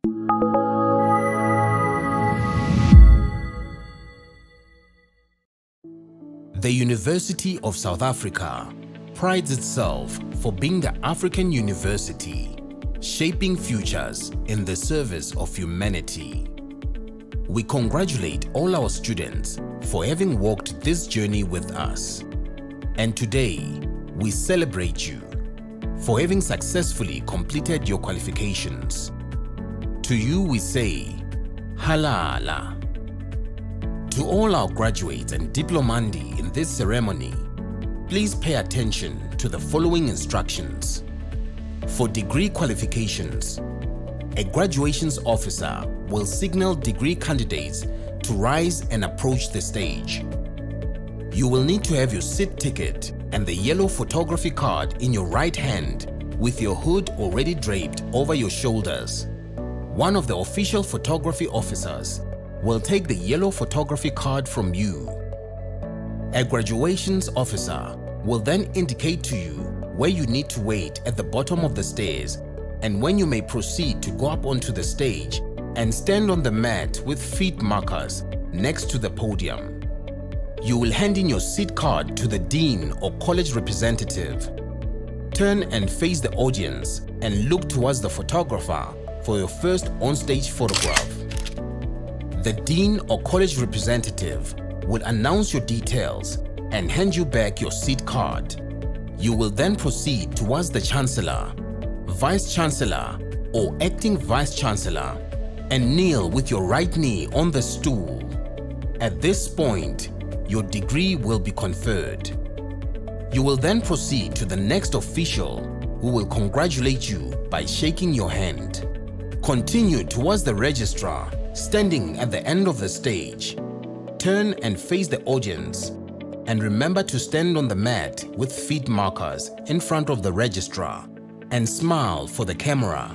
The University of South Africa prides itself for being the African university, shaping futures in the service of humanity. We congratulate all our students for having walked this journey with us. And today, we celebrate you for having successfully completed your qualifications. To you we say, Halala. To all our graduates and diplomandi in this ceremony, please pay attention to the following instructions. For degree qualifications, a graduations officer will signal degree candidates to rise and approach the stage. You will need to have your seat ticket and the yellow photography card in your right hand with your hood already draped over your shoulders. One of the official photography officers will take the yellow photography card from you. A graduations officer will then indicate to you where you need to wait at the bottom of the stairs and when you may proceed to go up onto the stage and stand on the mat with feet markers next to the podium. You will hand in your seat card to the dean or college representative. Turn and face the audience and look towards the photographer for your first on-stage photograph. The dean or college representative will announce your details and hand you back your seat card. You will then proceed towards the Chancellor, Vice Chancellor or Acting Vice Chancellor and kneel with your right knee on the stool. At this point, your degree will be conferred. You will then proceed to the next official who will congratulate you by shaking your hand. Continue towards the registrar standing at the end of the stage. Turn and face the audience and remember to stand on the mat with feet markers in front of the registrar and smile for the camera.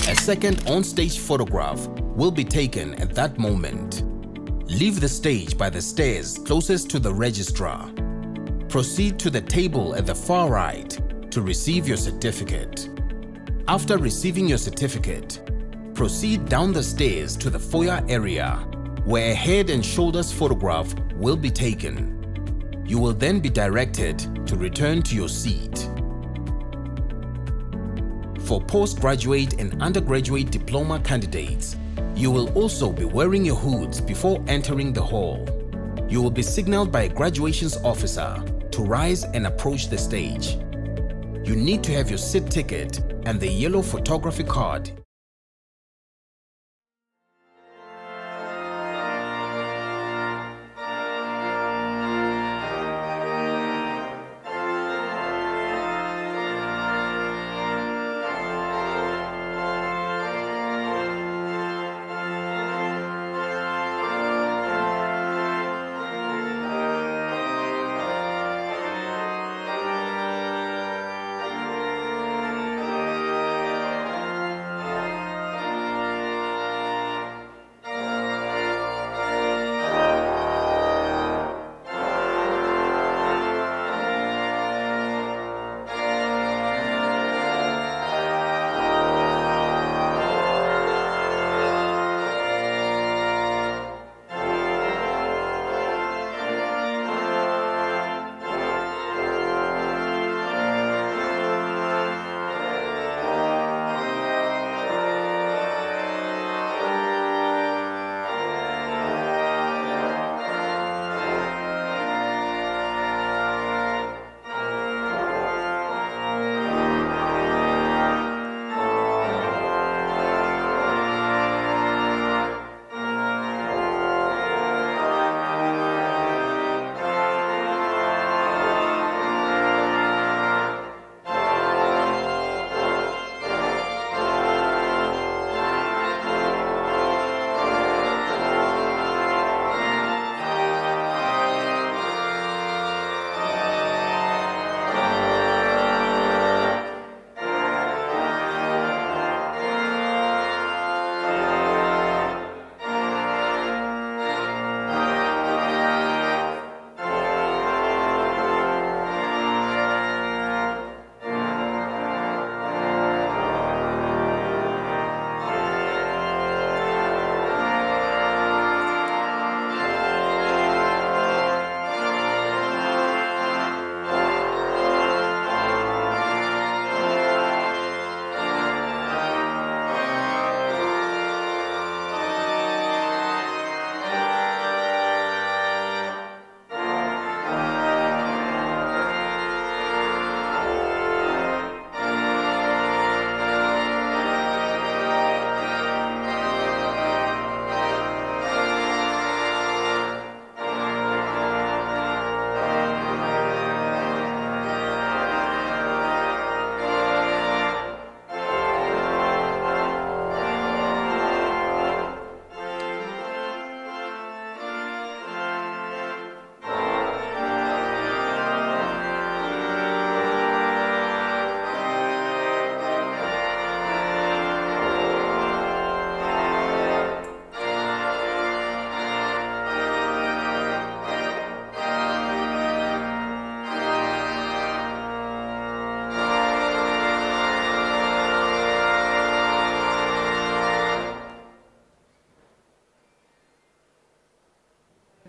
A second on-stage photograph will be taken at that moment. Leave the stage by the stairs closest to the registrar. Proceed to the table at the far right to receive your certificate. After receiving your certificate, proceed down the stairs to the foyer area where a head and shoulders photograph will be taken. You will then be directed to return to your seat. For postgraduate and undergraduate diploma candidates, you will also be wearing your hoods before entering the hall. You will be signaled by a graduations officer to rise and approach the stage. You need to have your seat ticket and the yellow photography card.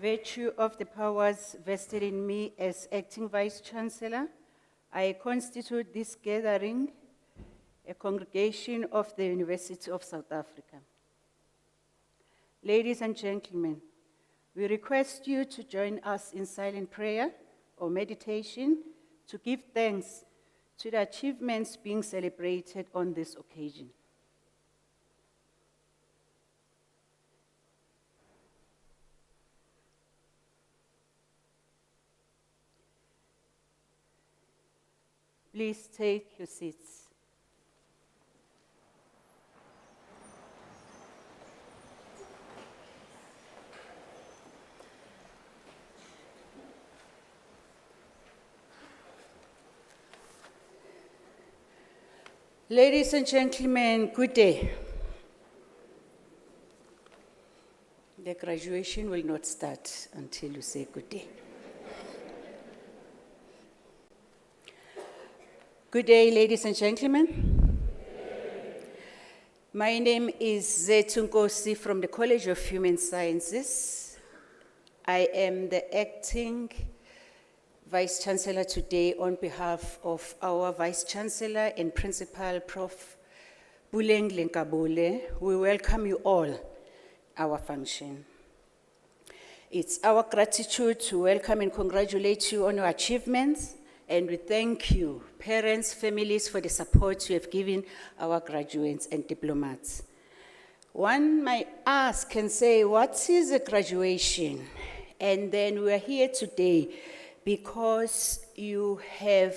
Virtue of the powers vested in me as acting Vice Chancellor, I constitute this gathering a congregation of the University of South Africa. Ladies and gentlemen, we request you to join us in silent prayer or meditation to give thanks to the achievements being celebrated on this occasion. Please take your seats. Ladies and gentlemen, good day. The graduation will not start until you say good day. Good day, ladies and gentlemen. My name is Zethu Nkosi from the College of Human Sciences. I am the acting Vice Chancellor today on behalf of our Vice Chancellor and Principal, Prof. Buleng Lenkabole. We welcome you all our function. It's our gratitude to welcome and congratulate you on your achievements, and we thank you, parents, families, for the support you have given our graduates and diplomats. One might ask and say, what is a graduation? And then we are here today because you have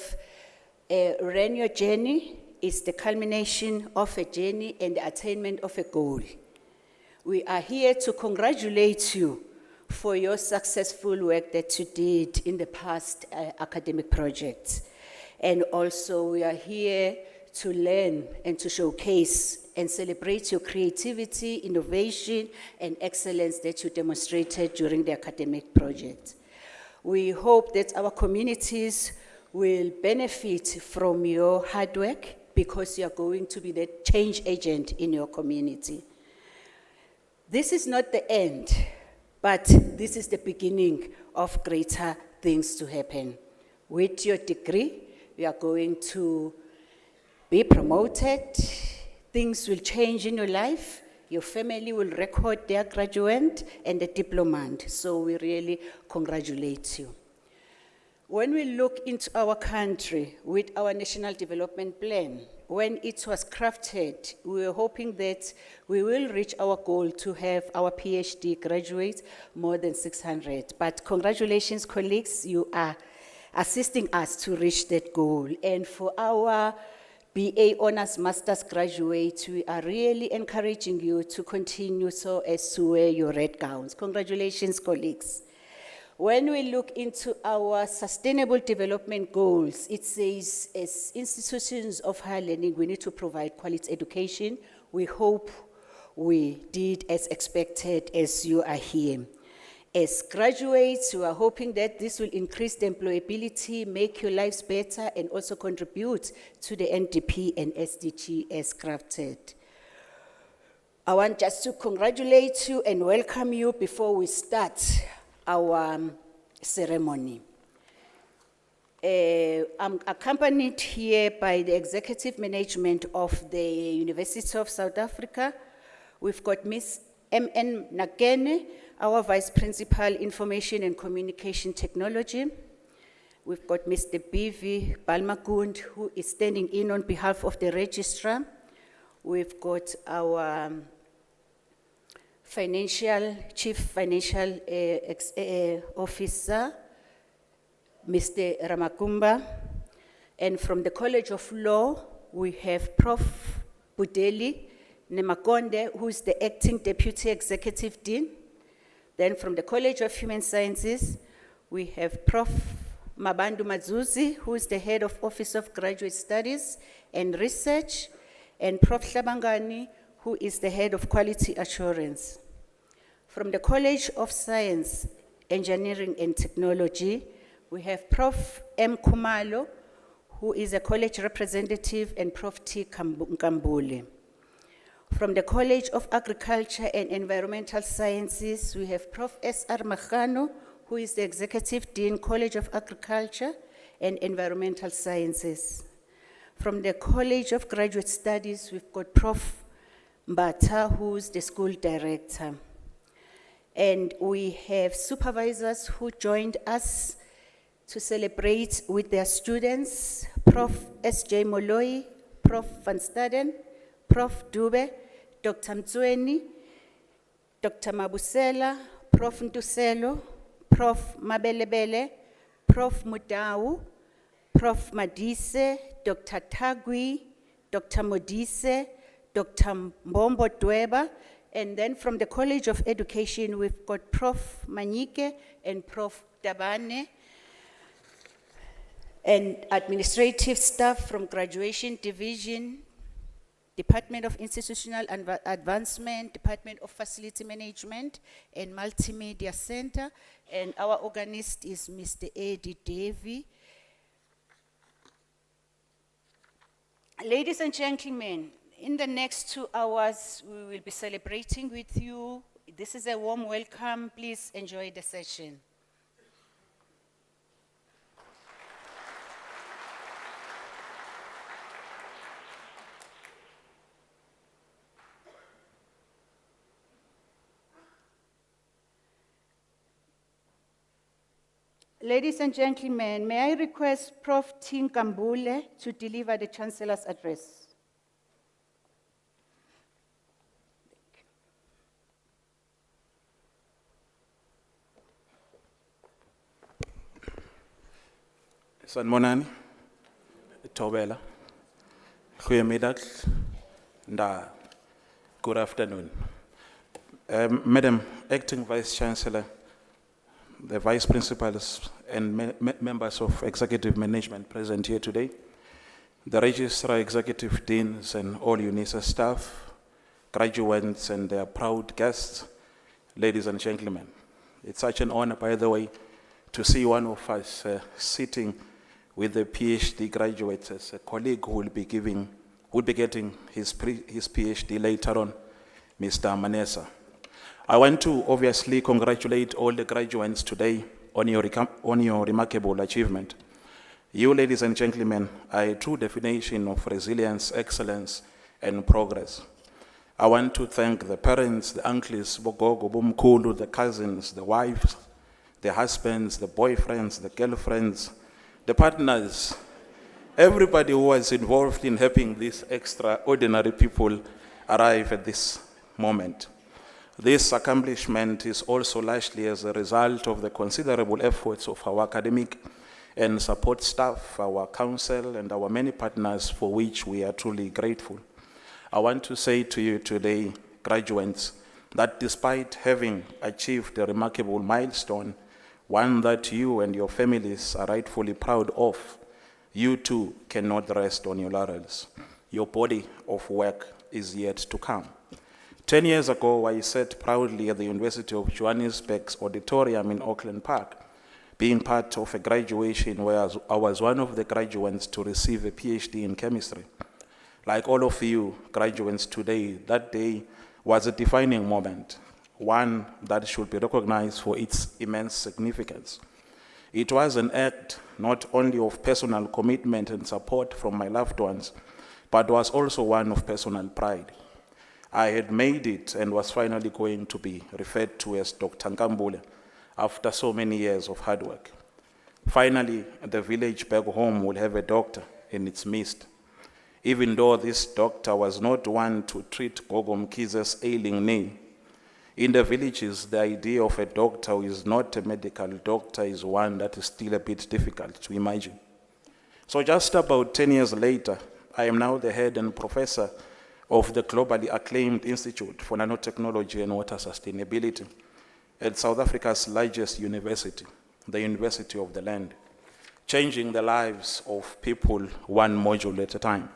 ran your journey. It's the culmination of a journey and the attainment of a goal. We are here to congratulate you for your successful work that you did in the past academic projects. And also we are here to learn and to showcase and celebrate your creativity, innovation, and excellence that you demonstrated during the academic project. We hope that our communities will benefit from your hard work because you are going to be the change agent in your community. This is not the end, but this is the beginning of greater things to happen. With your degree, you are going to be promoted, things will change in your life, your family will record their graduate and the diplomant, so we really congratulate you. When we look into our country with our National Development Plan, when it was crafted, we were hoping that we will reach our goal to have our PhD graduates more than 600. But congratulations, colleagues, you are assisting us to reach that goal. And for our BA Honours Masters graduates, we are really encouraging you to continue so as to wear your red gowns. Congratulations, colleagues. When we look into our sustainable development goals, it says as institutions of higher learning, we need to provide quality education. We hope we did as expected as you are here. As graduates, we are hoping that this will increase the employability, make your lives better, and also contribute to the NDP and SDG as crafted. I want just to congratulate you and welcome you before we start our ceremony. I'm accompanied here by the executive management of the University of South Africa. We've got Ms. M.N. Nakene, our Vice Principal, Information and Communication Technology. We've got Mr. B.V. Balmakund, who is standing in on behalf of the Registrar. We've got our Chief Financial Officer, Mr. Ramakumba. And from the College of Law, we have Prof. Budeli Nemakonde, who is the Acting Deputy Executive Dean. Then from the College of Human Sciences, we have Prof. Mabandu Mazuzi, who is the Head of Office of Graduate Studies and Research, and Prof. Shabangani, who is the Head of Quality Assurance. From the College of Science, Engineering and Technology, we have Prof. M. Kumalo, who is a college representative, and Prof. T. Nkambule. From the College of Agriculture and Environmental Sciences, we have Prof. S.R. Magano, who is the Executive Dean, College of Agriculture and Environmental Sciences. From the College of Graduate Studies, we've got Prof. Mbata, who's the school director. And we have supervisors who joined us to celebrate with their students, Prof. S.J. Moloi, Prof. Van Staden, Prof. Dube, Dr. Mtsweni, Dr. Mabusela, Prof. Ntuselo, Prof. Mabelebele, Prof. Mudau, Prof. Madise, Dr. Tagui, Dr. Modise, Dr. Mbombo Dweba, and then from the College of Education, we've got Prof. Manike and Prof. Dabane, and administrative staff from Graduation Division, Department of Institutional Advancement, Department of Facility Management, and Multimedia Center, and our organist is Mr. Eddie Davy. Ladies and gentlemen, in the next 2 hours, we will be celebrating with you. This is a warm welcome. Please enjoy the session. Ladies and gentlemen, may I request Prof. Tin Kambule to deliver the Chancellor's address. Sanmonani, Tobela, goedemiddag, good afternoon. Madam Acting Vice Chancellor, the Vice Principals and members of Executive Management present here today, the Registrar, Executive Deans and all UNISA staff, graduates and their proud guests, ladies and gentlemen. It's such an honor, by the way, to see one of us sitting with the PhD graduates as a colleague who will be getting his PhD later on, Mr. Manesa. I want to obviously congratulate all the graduates today on your remarkable achievement. You, ladies and gentlemen, are a true definition of resilience, excellence, and progress. I want to thank the parents, the uncles, Bogogo, Bumkulu, the cousins, the wives, the husbands, the boyfriends, the girlfriends, the partners, everybody who was involved in helping these extraordinary people arrive at this moment. This accomplishment is also largely as a result of the considerable efforts of our academic and support staff, our council, and our many partners, for which we are truly grateful. I want to say to you today, graduates, that despite having achieved a remarkable milestone, one that you and your families are rightfully proud of, you too cannot rest on your laurels. Your body of work is yet to come. 10 years ago, I sat proudly at the University of Johannesburg's auditorium in Auckland Park, being part of a graduation where I was one of the graduates to receive a PhD in chemistry. Like all of you graduates today, that day was a defining moment, one that should be recognized for its immense significance. It was an act not only of personal commitment and support from my loved ones, but was also one of personal pride. I had made it and was finally going to be referred to as Dr. Nkambule after so many years of hard work. Finally, the village back home will have a doctor in its midst. Even though this doctor was not one to treat Gogo Mkize's ailing knee, in the villages, the idea of a doctor who is not a medical doctor is one that is still a bit difficult to imagine. So just about 10 years later, I am now the head and professor of the globally acclaimed Institute for Nanotechnology and Water Sustainability at South Africa's largest university, the University of the Land, changing the lives of people one module at a time.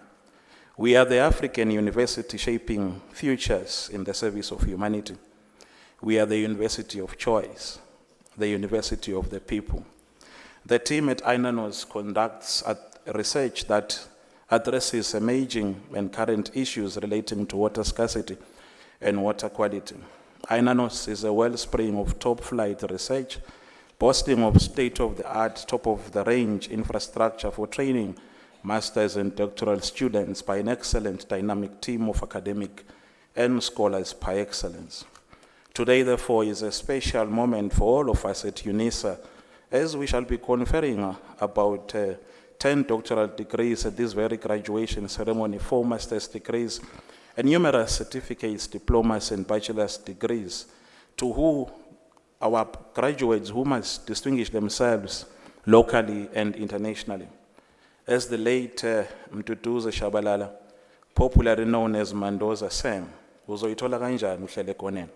We are the African university shaping futures in the service of humanity. We are the university of choice, the university of the people. The team at INANOS conducts research that addresses emerging and current issues relating to water scarcity and water quality. INANOS is a wellspring of top-flight research, boasting of state-of-the-art, top-of-the-range infrastructure for training master's and doctoral students by an excellent dynamic team of academic and scholars par excellence. Today, therefore, is a special moment for all of us at UNISA, as we shall be conferring about 10 doctoral degrees at this very graduation ceremony, 4 master's degrees, and numerous certificates, diplomas, and bachelor's degrees, to who our graduates who must distinguish themselves locally and internationally. As the late Mduduza Shabalala, popularly known as Mandoza Sam, uzoyithola kanjani uhlele konena.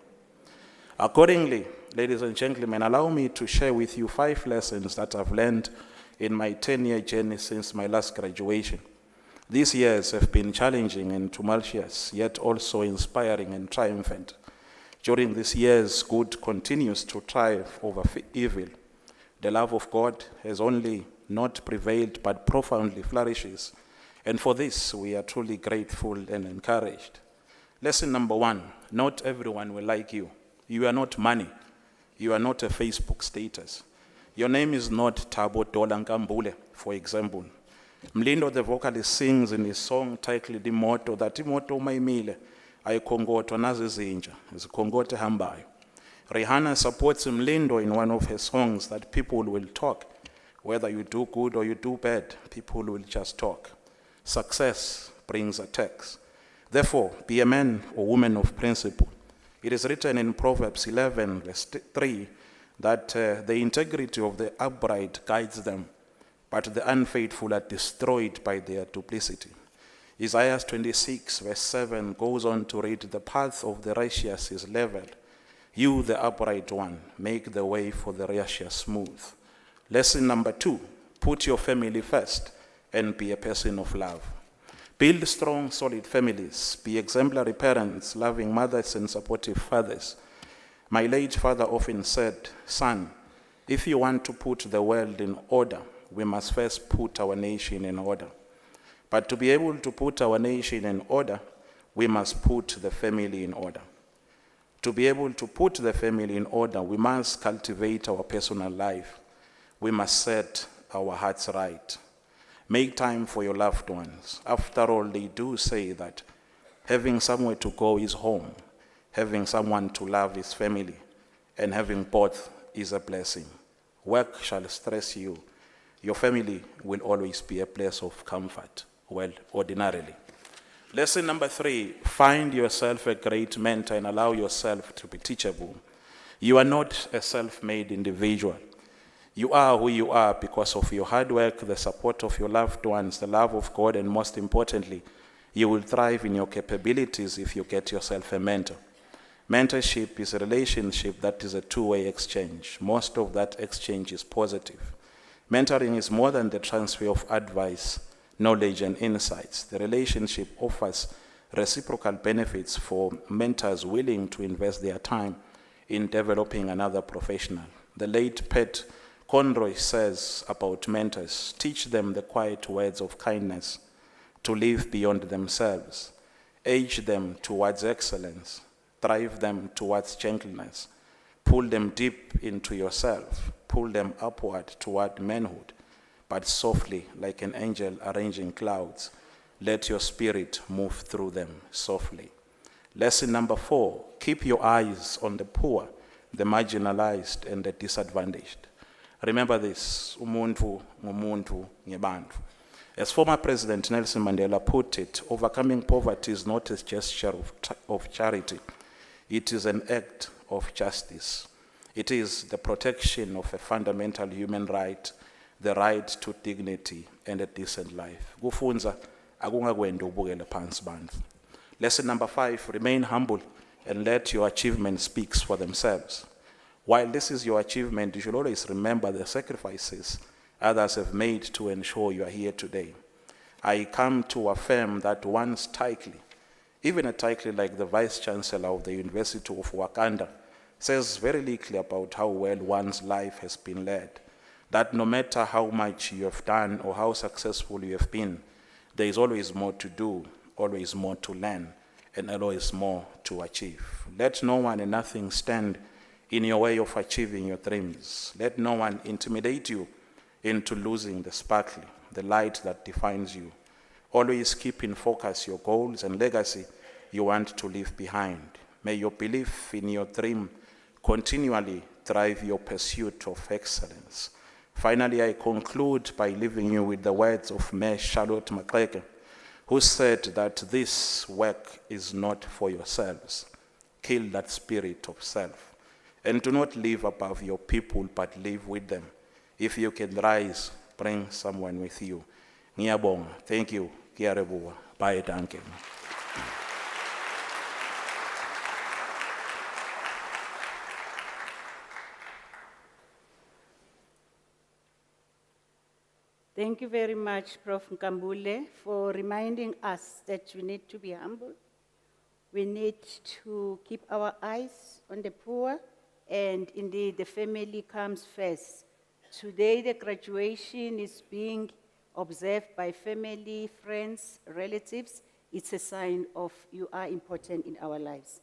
Accordingly, ladies and gentlemen, allow me to share with you 5 lessons that I've learned in my 10-year journey since my last graduation. These years have been challenging and tumultuous, yet also inspiring and triumphant. During these years, good continues to triumph over evil. The love of God has only not prevailed but profoundly flourishes. And for this, we are truly grateful and encouraged. Lesson number 1, not everyone will like you. You are not money. You are not a Facebook status. Your name is not Thabo Dola Nkambule, for example. Mlindo, the vocalist, sings in his song titled Imoto that imoto umayimile ayikhongotwa nazo izinja zikhongote hambayo. Rihanna supports Mlindo in one of her songs that people will talk. Whether you do good or you do bad, people will just talk. Success brings attacks. Therefore, be a man or woman of principle. It is written in Proverbs 11, verse 3, that the integrity of the upright guides them, but the unfaithful are destroyed by their duplicity. Isaiah 26, verse 7 goes on to read, the path of the righteous is level. You, the upright one, make the way for the righteous smooth. Lesson number 2, put your family first and be a person of love. Build strong, solid families. Be exemplary parents, loving mothers and supportive fathers. My late father often said, son, if you want to put the world in order, we must first put our nation in order. But to be able to put our nation in order, we must put the family in order. To be able to put the family in order, we must cultivate our personal life. We must set our hearts right. Make time for your loved ones. After all, they do say that having somewhere to go is home, having someone to love is family, and having both is a blessing. Work shall stress you. Your family will always be a place of comfort, well, ordinarily. Lesson number 3, find yourself a great mentor and allow yourself to be teachable. You are not a self-made individual. You are who you are because of your hard work, the support of your loved ones, the love of God, and most importantly, you will thrive in your capabilities if you get yourself a mentor. Mentorship is a relationship that is a two-way exchange. Most of that exchange is positive. Mentoring is more than the transfer of advice, knowledge, and insights. The relationship offers reciprocal benefits for mentors willing to invest their time in developing another professional. The late Pat Conroy says about mentors, teach them the quiet words of kindness, to live beyond themselves, age them towards excellence, drive them towards gentleness, pull them deep into yourself, pull them upward toward manhood, but softly like an angel arranging clouds, let your spirit move through them softly. Lesson number 4, keep your eyes on the poor, the marginalized, and the disadvantaged. Remember this, umuntu ngumuntu ngebantu. As former President Nelson Mandela put it, overcoming poverty is not a gesture of charity. It is an act of justice. It is the protection of a fundamental human right, the right to dignity and a decent life. Kufunza akungakwenda ubukele phansi bandla. Lesson number 5, remain humble and let your achievements speak for themselves. While this is your achievement, you should always remember the sacrifices others have made to ensure you are here today. I come to affirm that one's title, even a title like the Vice Chancellor of the University of Wakanda, says very little about how well one's life has been led. That no matter how much you have done or how successful you have been, there is always more to do, always more to learn, and always more to achieve. Let no one and nothing stand in your way of achieving your dreams. Let no one intimidate you into losing the sparkle, the light that defines you. Always keep in focus your goals and legacy you want to leave behind. May your belief in your dream continually drive your pursuit of excellence. Finally, I conclude by leaving you with the words of Mayor Charlotte Maxeke, who said that this work is not for yourselves. Kill that spirit of self. And do not live above your people, but live with them. If you can rise, bring someone with you. Ngiyabonga. Thank you. Kiyarebuwa. Bye, danke. Thank you very much, Prof. Nkambule, for reminding us that we need to be humble. We need to keep our eyes on the poor, and indeed the family comes first. Today the graduation is being observed by family, friends, relatives. It's a sign of you are important in our lives.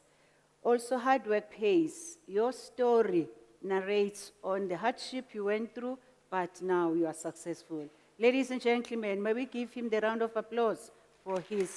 Also, hard work pays. Your story narrates on the hardship you went through, but now you are successful. Ladies and gentlemen, may we give him the round of applause for his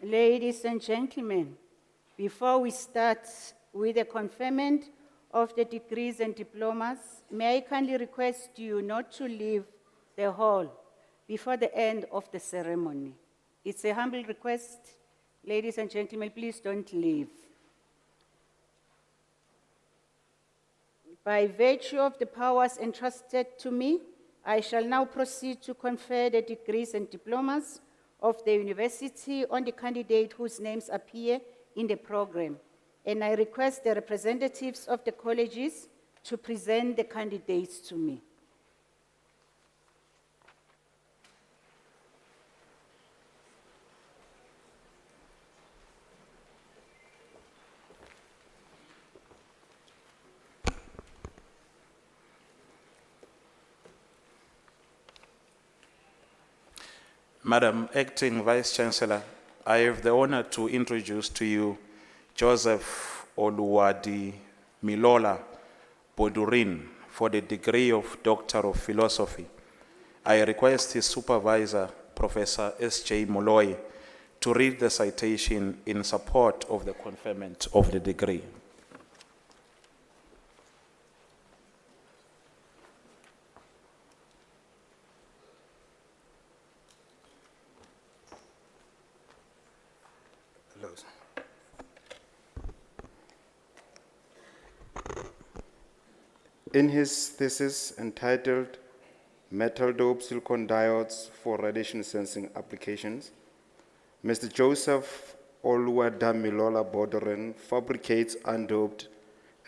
Ladies and gentlemen, before we start with the conferment of the degrees and diplomas, may I kindly request you not to leave the hall before the end of the ceremony. It's a humble request. Ladies and gentlemen, please don't leave. By virtue of the powers entrusted to me, I shall now proceed to confer the degrees and diplomas of the university on the candidate whose names appear in the program. And I request the representatives of the colleges to present the candidates to me. Madam Acting Vice-Chancellor, I have the honor to introduce to you Joseph Oluwadi Milola Bodurin for the degree of Doctor of Philosophy. I request his supervisor, Professor S.J. Molloy, to read the citation in support of the conferment of the degree. In his thesis entitled Metal Dope Silicon Diodes for Radiation Sensing Applications, Mr. Joseph Oluwadamilola Bodurin fabricates undoped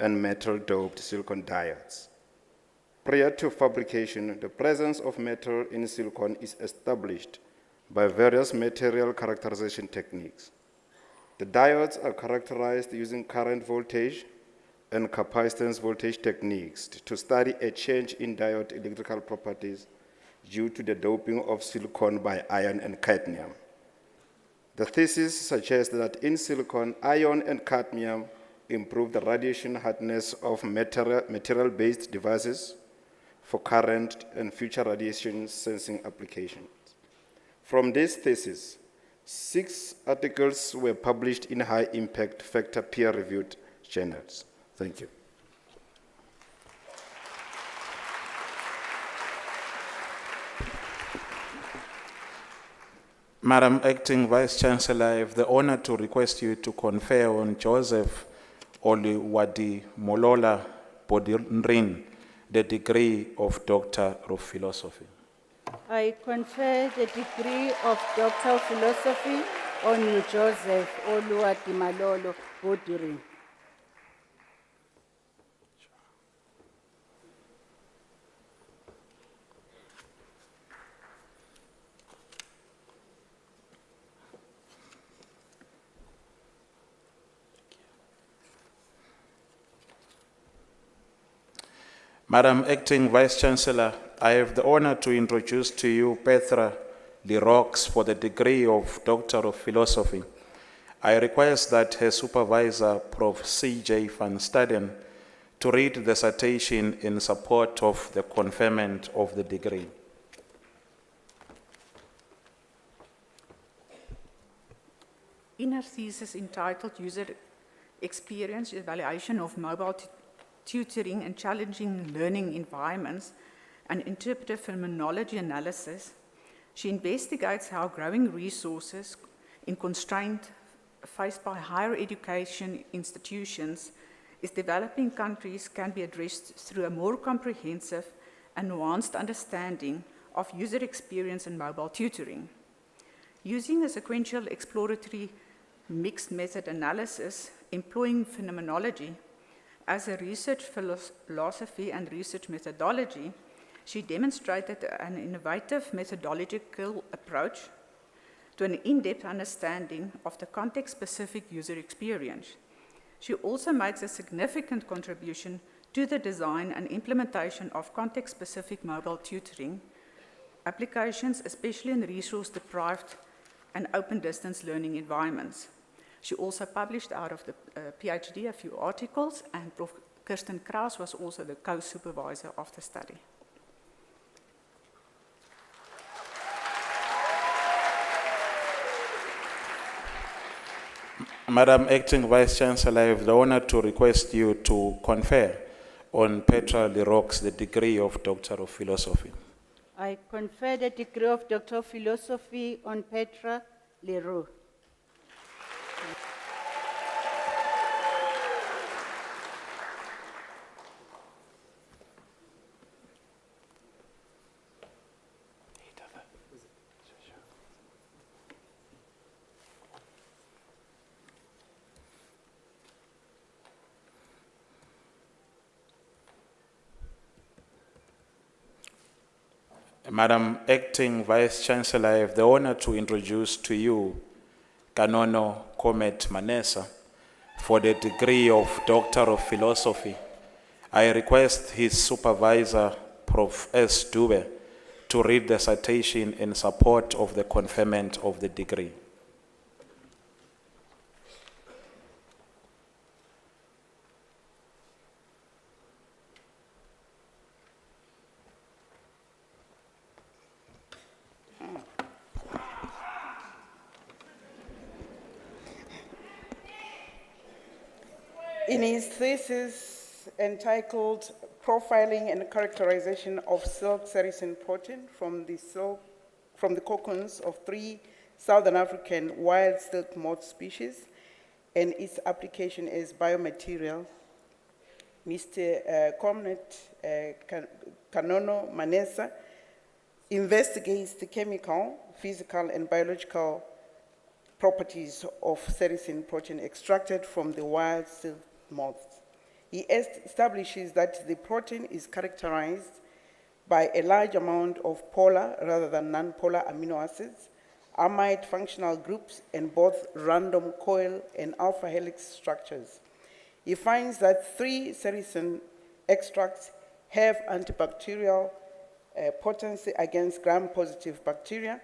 and metal-doped silicon diodes. Prior to fabrication, the presence of metal in silicon is established by various material characterization techniques. The diodes are characterized using current voltage and capacitance voltage techniques to study a change in diode electrical properties due to the doping of silicon by iron and cadmium. The thesis suggests that in silicon, iron and cadmium improve the radiation hardness of material-based devices for current and future radiation sensing applications. From this thesis, 6 articles were published in high-impact factor peer-reviewed journals. Thank you. Madam Acting Vice-Chancellor, I have the honor to request you to confer on Joseph Oluwadi Molola Bodinrin the degree of Doctor of Philosophy. I confer the degree of Doctor of Philosophy on you, Joseph Oluwadimalolo Bodirin. Madam Acting Vice-Chancellor, I have the honor to introduce to you Petra Lerox for the degree of Doctor of Philosophy. I request that her supervisor, Prof. C.J. van Staden, to read the citation in support of the conferment of the degree. In her thesis entitled User Experience Evaluation of Mobile Tutoring and Challenging Learning Environments and Interpretive Phenomenology Analysis, she investigates how growing resources in constraint faced by higher education institutions in developing countries can be addressed through a more comprehensive and nuanced understanding of user experience in mobile tutoring. Using a sequential exploratory mixed method analysis, employing phenomenology as a research philosophy and research methodology, she demonstrated an innovative methodological approach to an in-depth understanding of the context-specific user experience. She also makes a significant contribution to the design and implementation of context-specific mobile tutoring applications, especially in resource-deprived and open-distance learning environments. She also published out of the PhD a few articles, and Prof. Kirsten Kraus was also the co-supervisor of the study. Madam Acting Vice-Chancellor, I have the honor to request you to confer on Petra Lerox the degree of Doctor of Philosophy. I confer the degree of Doctor of Philosophy on Petra Leroux. Madam Acting Vice-Chancellor, I have the honor to introduce to you Kanono Comet Manesa for the degree of Doctor of Philosophy. I request his supervisor, Prof. S. Dube, to read the citation in support of the conferment of the degree. In his thesis entitled Profiling and Characterization of Silk Sericin Protein from the cocoons of 3 Southern African wild silk moth species and its application as biomaterial, Mr. Kanono Manesa investigates the chemical, physical, and biological properties of sericin protein extracted from the wild silk moths. He establishes that the protein is characterized by a large amount of polar rather than non-polar amino acids, amide functional groups, and both random coil and alpha helix structures. He finds that 3 sericin extracts have antibacterial potency against gram-positive bacteria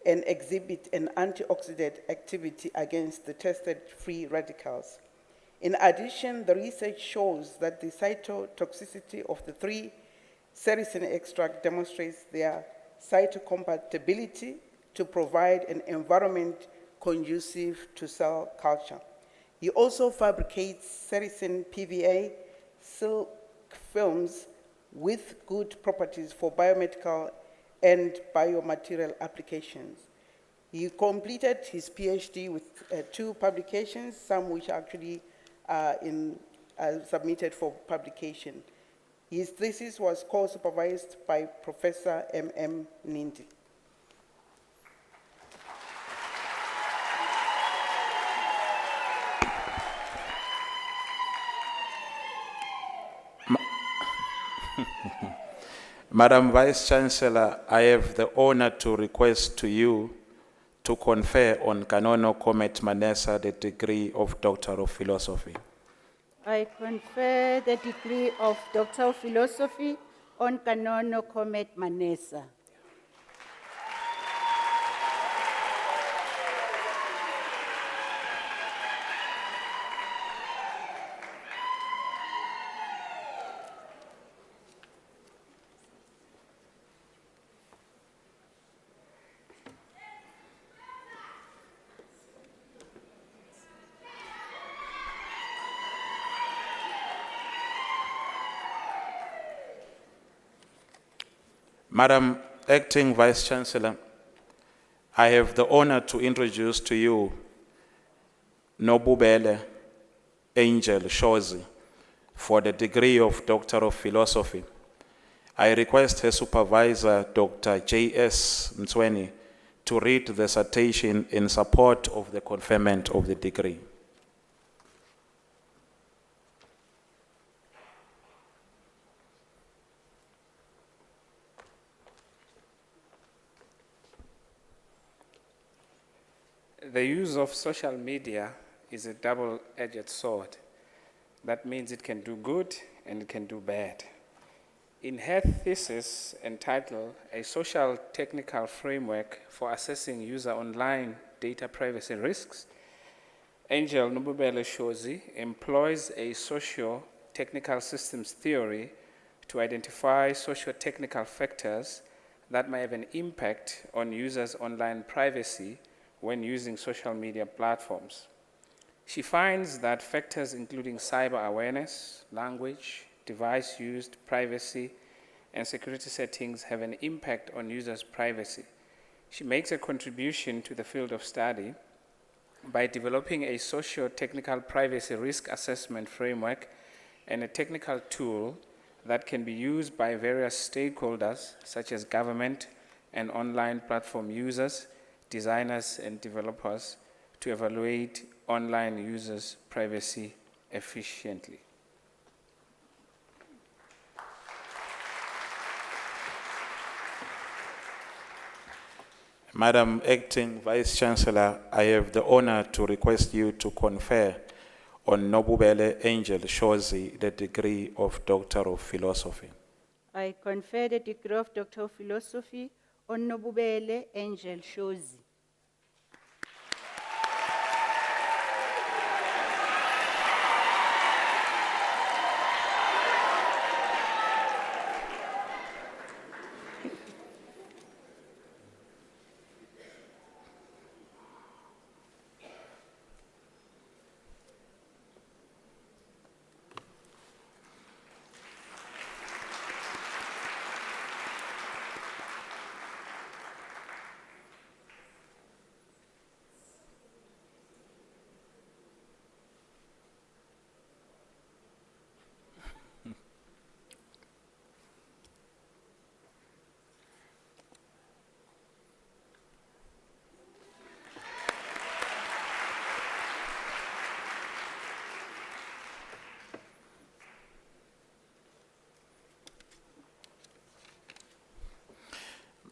and exhibit an antioxidant activity against the tested free radicals. In addition, the research shows that the cytotoxicity of the 3 sericin extract demonstrates their cytocompatibility to provide an environment conducive to cell culture. He also fabricates sericin PVA silk films with good properties for biomedical and biomaterial applications. He completed his PhD with 2 publications, some which are actually submitted for publication. His thesis was co-supervised by Professor M.M. Nindi. Madam Vice Chancellor, I have the honor to request to you to confer on Kanono Comet Manessa the degree of Doctor of Philosophy. I confer the degree of Doctor of Philosophy on Kanono Comet Manessa. Madam Acting Vice Chancellor, I have the honor to introduce to you Nobubele Angel Shozi for the degree of Doctor of Philosophy. I request her supervisor, Dr. J.S. Mtsweni, to read the citation in support of the conferment of the degree. The use of social media is a double-edged sword. That means it can do good and it can do bad. In her thesis entitled A Social Technical Framework for Assessing User Online Data Privacy Risks, Angel Nobubele Shozi employs a socio-technical systems theory to identify socio-technical factors that may have an impact on users' online privacy when using social media platforms. She finds that factors including cyber awareness, language, device used, privacy, and security settings have an impact on users' privacy. She makes a contribution to the field of study by developing a socio-technical privacy risk assessment framework and a technical tool that can be used by various stakeholders such as government and online platform users, designers and developers to evaluate online users' privacy efficiently. Madam Acting Vice Chancellor, I have the honor to request you to confer on Nobubele Angel Shozi the degree of Doctor of Philosophy. I confer the degree of Doctor of Philosophy on Nobubele Angel Shozi.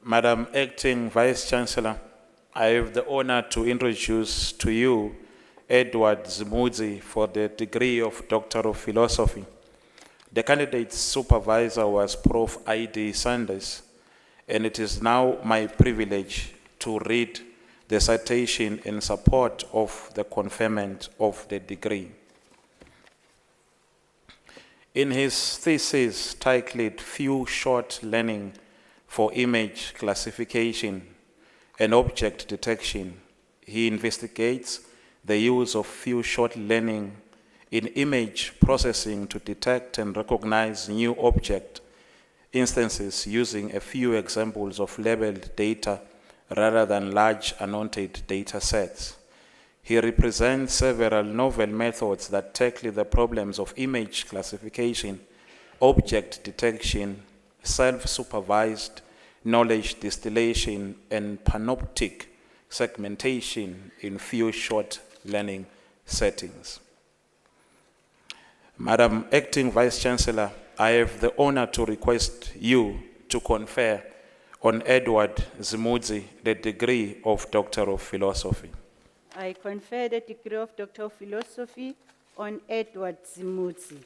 Madam Acting Vice Chancellor, I have the honor to introduce to you Edward Zimudzi for the degree of Doctor of Philosophy. The candidate's supervisor was Prof. I.D. Sanders, and it is now my privilege to read the citation in support of the conferment of the degree. In his thesis titled Few Shot Learning for Image Classification and Object Detection, he investigates the use of few-shot learning in image processing to detect and recognize new object instances using a few examples of labeled data rather than large annotated data sets. He represents several novel methods that tackle the problems of image classification, object detection, self-supervised knowledge distillation, and panoptic segmentation in few short learning settings. Madam Acting Vice-Chancellor, I have the honor to request you to confer on Edward Zimudzi the degree of Doctor of Philosophy. I confer the degree of Doctor of Philosophy on Edward Zimudzi.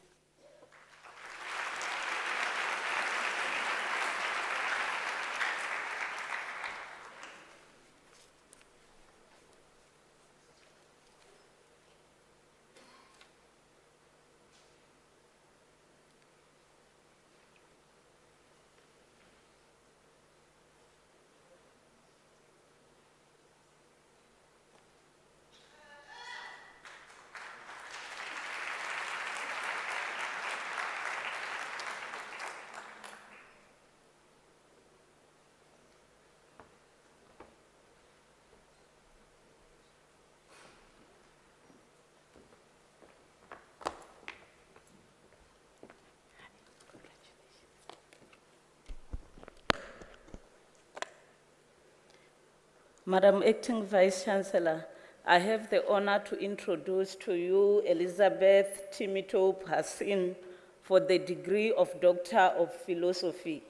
Madam Acting Vice-Chancellor, I have the honor to introduce to you Elizabeth Timitope Hassin for the degree of Doctor of Philosophy.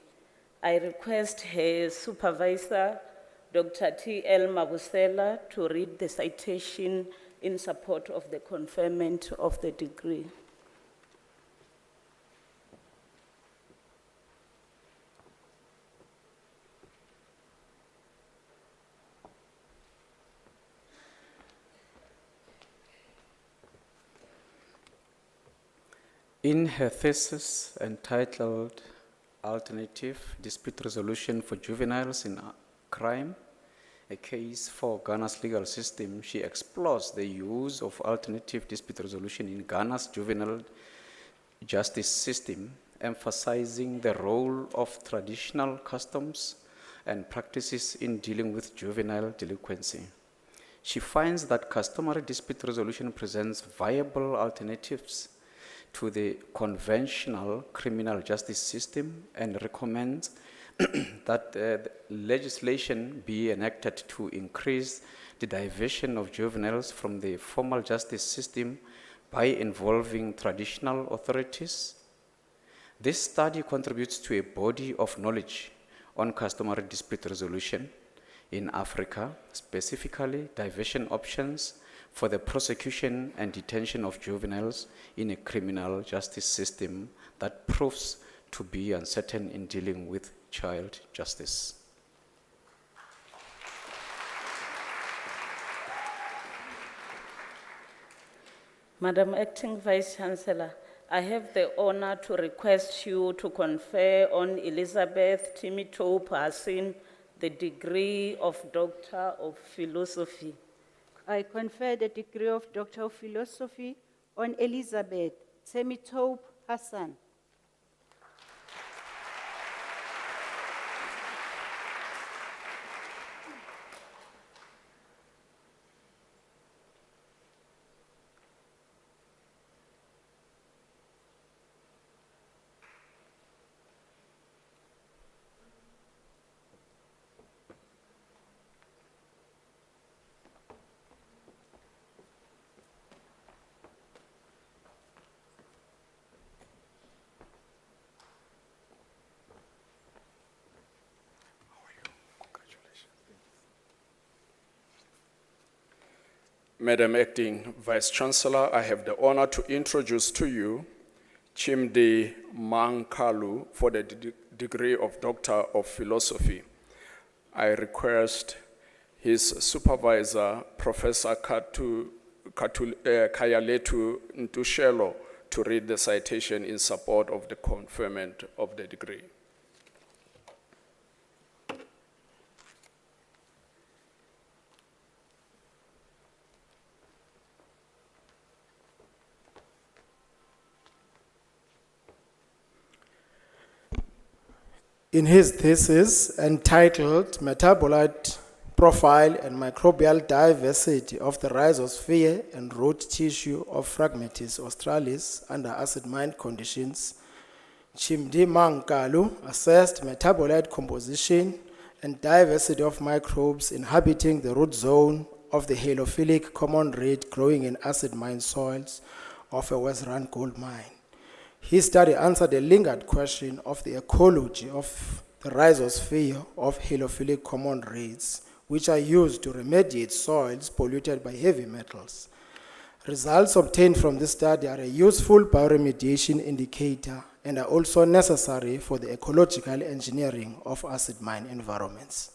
I request her supervisor, Dr. T.L. Mabusela, to read the citation in support of the conferment of the degree. In her thesis entitled Alternative Dispute Resolution for Juveniles in Crime, a case for Ghana's legal system, she explores the use of alternative dispute resolution in Ghana's juvenile justice system, emphasizing the role of traditional customs and practices in dealing with juvenile delinquency. She finds that customary dispute resolution presents viable alternatives to the conventional criminal justice system and recommends that legislation be enacted to increase the diversion of juveniles from the formal justice system by involving traditional authorities. This study contributes to a body of knowledge on customary dispute resolution in Africa, specifically diversion options for the prosecution and detention of juveniles in a criminal justice system that proves to be uncertain in dealing with child justice. Madam Acting Vice-Chancellor, I have the honor to request you to confer on Elizabeth Timitope Hassin the degree of Doctor of Philosophy. I confer the degree of Doctor of Philosophy on Elizabeth Temitope Hassan. Madam Acting Vice-Chancellor, I have the honor to introduce to you Chimdi Mankalu for the degree of Doctor of Philosophy. I request his supervisor, Professor Kayaletu Ntushelo, to read the citation in support of the conferment of the degree. In his thesis entitled Metabolite profile and microbial diversity of the rhizosphere and root tissue of Phragmites australis under acid mine conditions. Chimdi Mankalu assessed metabolite composition and diversity of microbes inhabiting the root zone of the halophilic common reed growing in acid mine soils of a West Rand gold mine. His study answered a lingard question of the ecology of the rhizosphere of halophilic common reeds, which are used to remediate soils polluted by heavy metals. Results obtained from this study are a useful bioremediation indicator and are also necessary for the ecological engineering of acid mine environments.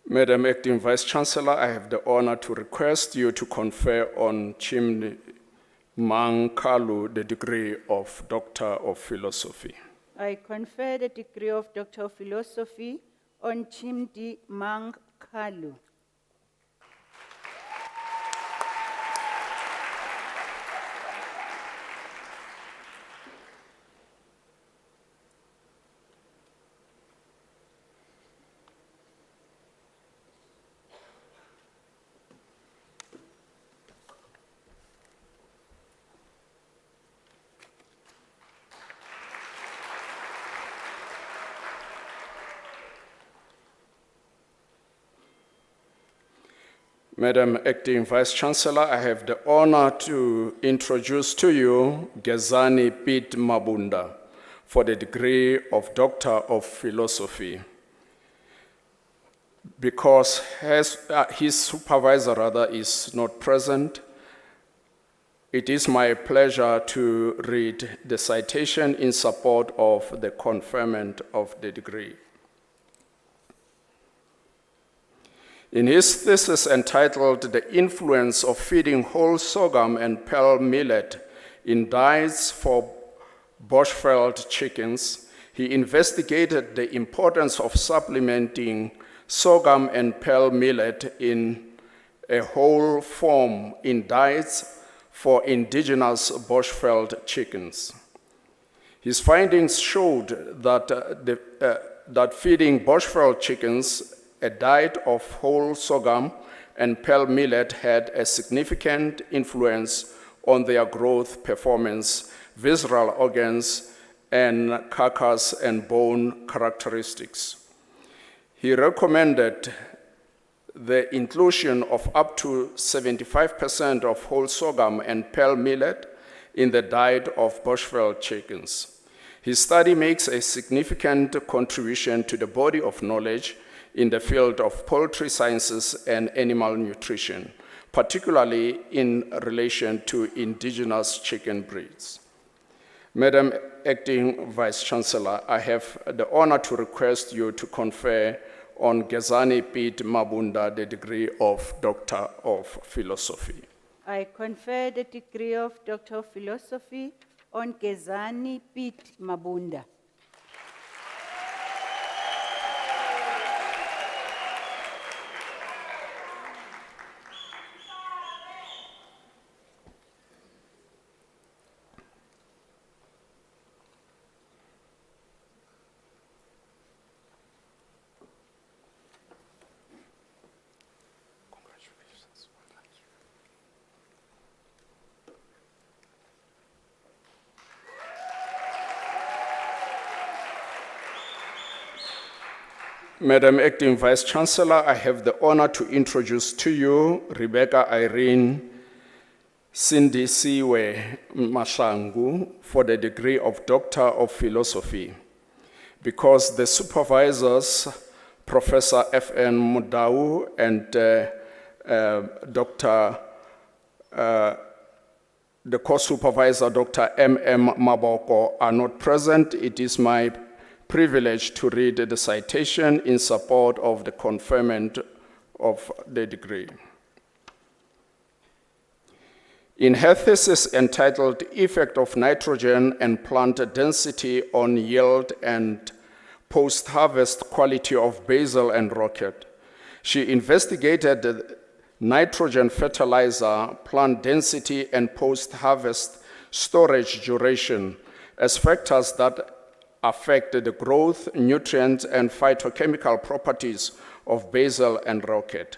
Madam Acting Vice Chancellor, I have the honor to request you to confer on Chimdi Mankalu the degree of Doctor of Philosophy. I confer the degree of Doctor of Philosophy on Chimdi Mankalu. Madam Acting Vice Chancellor, I have the honor to introduce to you Gezani Pete Mabunda for the degree of Doctor of Philosophy. Because his supervisor is not present, it is my pleasure to read the citation in support of the conferment of the degree. In his thesis entitled The Influence of Feeding Whole Sorghum and Pearl Millet in Diets for Bushveld Chickens, he investigated the importance of supplementing sorghum and pearl millet in a whole form in diets for indigenous Bushveld chickens. His findings showed that, that feeding Bushveld chickens a diet of whole sorghum and pearl millet had a significant influence on their growth, performance, visceral organs, and carcass and bone characteristics. He recommended the inclusion of up to 75% of whole sorghum and pearl millet in the diet of Bushveld chickens. His study makes a significant contribution to the body of knowledge in the field of poultry sciences and animal nutrition, particularly in relation to indigenous chicken breeds. Madam Acting Vice Chancellor, I have the honor to request you to confer on Gezani Pete Mabunda the degree of Doctor of Philosophy. I confer the degree of Doctor of Philosophy on Gezani Pete Mabunda. Madam Acting Vice Chancellor, I have the honor to introduce to you Rebecca Irene Sindisiwe Mashangu for the degree of Doctor of Philosophy, because the supervisors, Professor F.N. Mudau and the co-supervisor, Dr. M.M. Maboko, are not present. It is my privilege to read the citation in support of the conferment of the degree. In her thesis entitled Effect of Nitrogen and Plant Density on Yield and Post-Harvest Quality of Basil and Rocket, she investigated the nitrogen fertilizer, plant density, and post-harvest storage duration as factors that affect the growth, nutrient, and phytochemical properties of basil and rocket.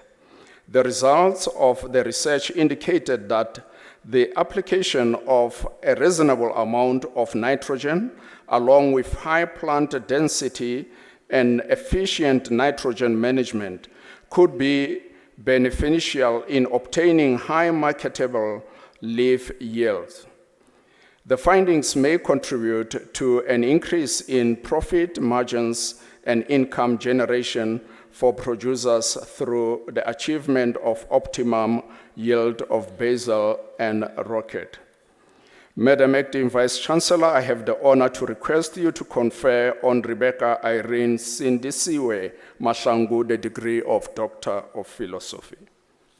The results of the research indicated that the application of a reasonable amount of nitrogen, along with high plant density and efficient nitrogen management, could be beneficial in obtaining high marketable leaf yields. The findings may contribute to an increase in profit margins and income generation for producers through the achievement of optimum yield of basil and rocket. Madam Acting Vice Chancellor, I have the honor to request you to confer on Rebecca Irene Sindisiwe Mashangu the degree of Doctor of Philosophy.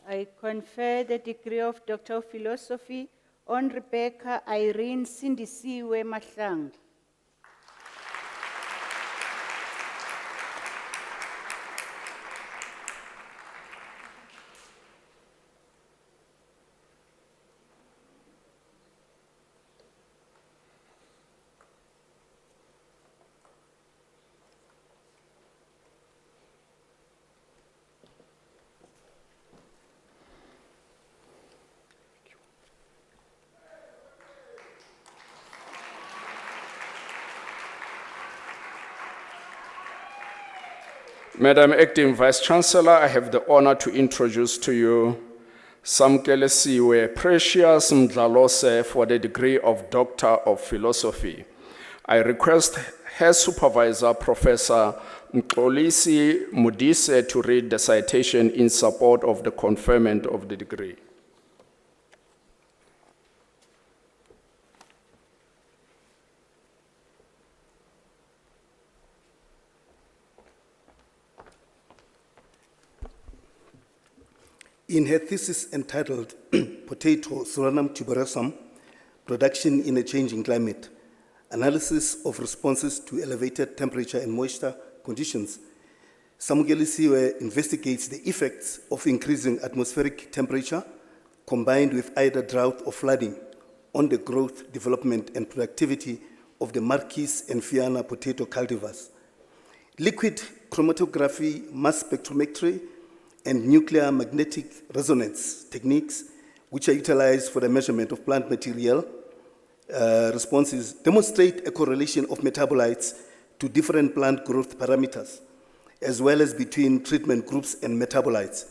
I confer the degree of Doctor of Philosophy on Rebecca Irene Sindisiwe Mahlangu. Madam Acting Vice Chancellor, I have the honor to introduce to you Samkelesiwe Precious Mdlalose for the degree of Doctor of Philosophy. I request her supervisor, Professor Mxolisi Mudise, to read the citation in support of the conferment of the degree. In her thesis entitled Potato Solanum tuberosum, Production in a Changing Climate, Analysis of Responses to Elevated Temperature and Moisture Conditions, Samugelisiwe investigates the effects of increasing atmospheric temperature combined with either drought or flooding on the growth, development, and productivity of the Marquis and Fiana potato cultivars. Liquid chromatography, mass spectrometry, and nuclear magnetic resonance techniques, which are utilized for the measurement of plant material responses, demonstrate a correlation of metabolites to different plant growth parameters, as well as between treatment groups and metabolites.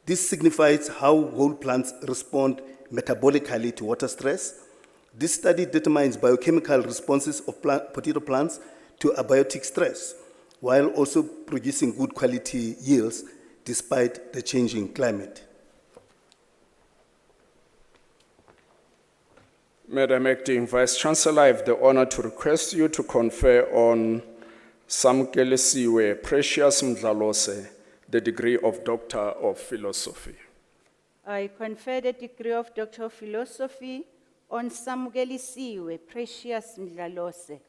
This signifies how whole plants respond metabolically to water stress. This study determines biochemical responses of potato plants to abiotic stress, while also producing good quality yields despite the changing climate. Madam Acting Vice Chancellor, I have the honor to request you to confer on Samkelesiwe Precious Mdlalose the degree of Doctor of Philosophy. I confer the degree of Doctor of Philosophy on Samugelisiwe Precious Mdlalose.